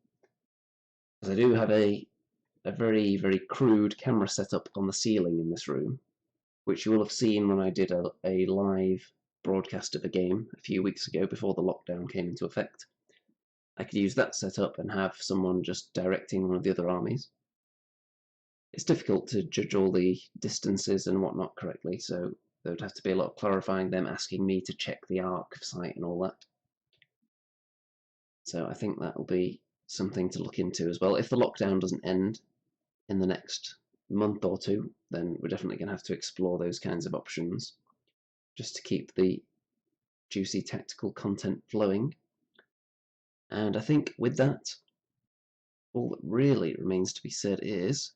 Because I do have a very, very crude camera setup on the ceiling in this room, which you will have seen when I did a live broadcast of a game a few weeks ago before the lockdown came into effect. I could use that setup and have someone just directing one of the other armies. It's difficult to judge all the distances and whatnot correctly, so there would have to be a lot of clarifying, them asking me to check the arc of sight and all that. So I think that will be something to look into as well. If the lockdown doesn't end in the next month or two, then we're definitely going to have to explore those kinds of options just to keep the juicy tactical content flowing. And I think with that, all that really remains to be said is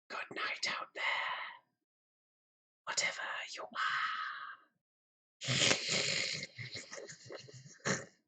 good night out there, whatever you are.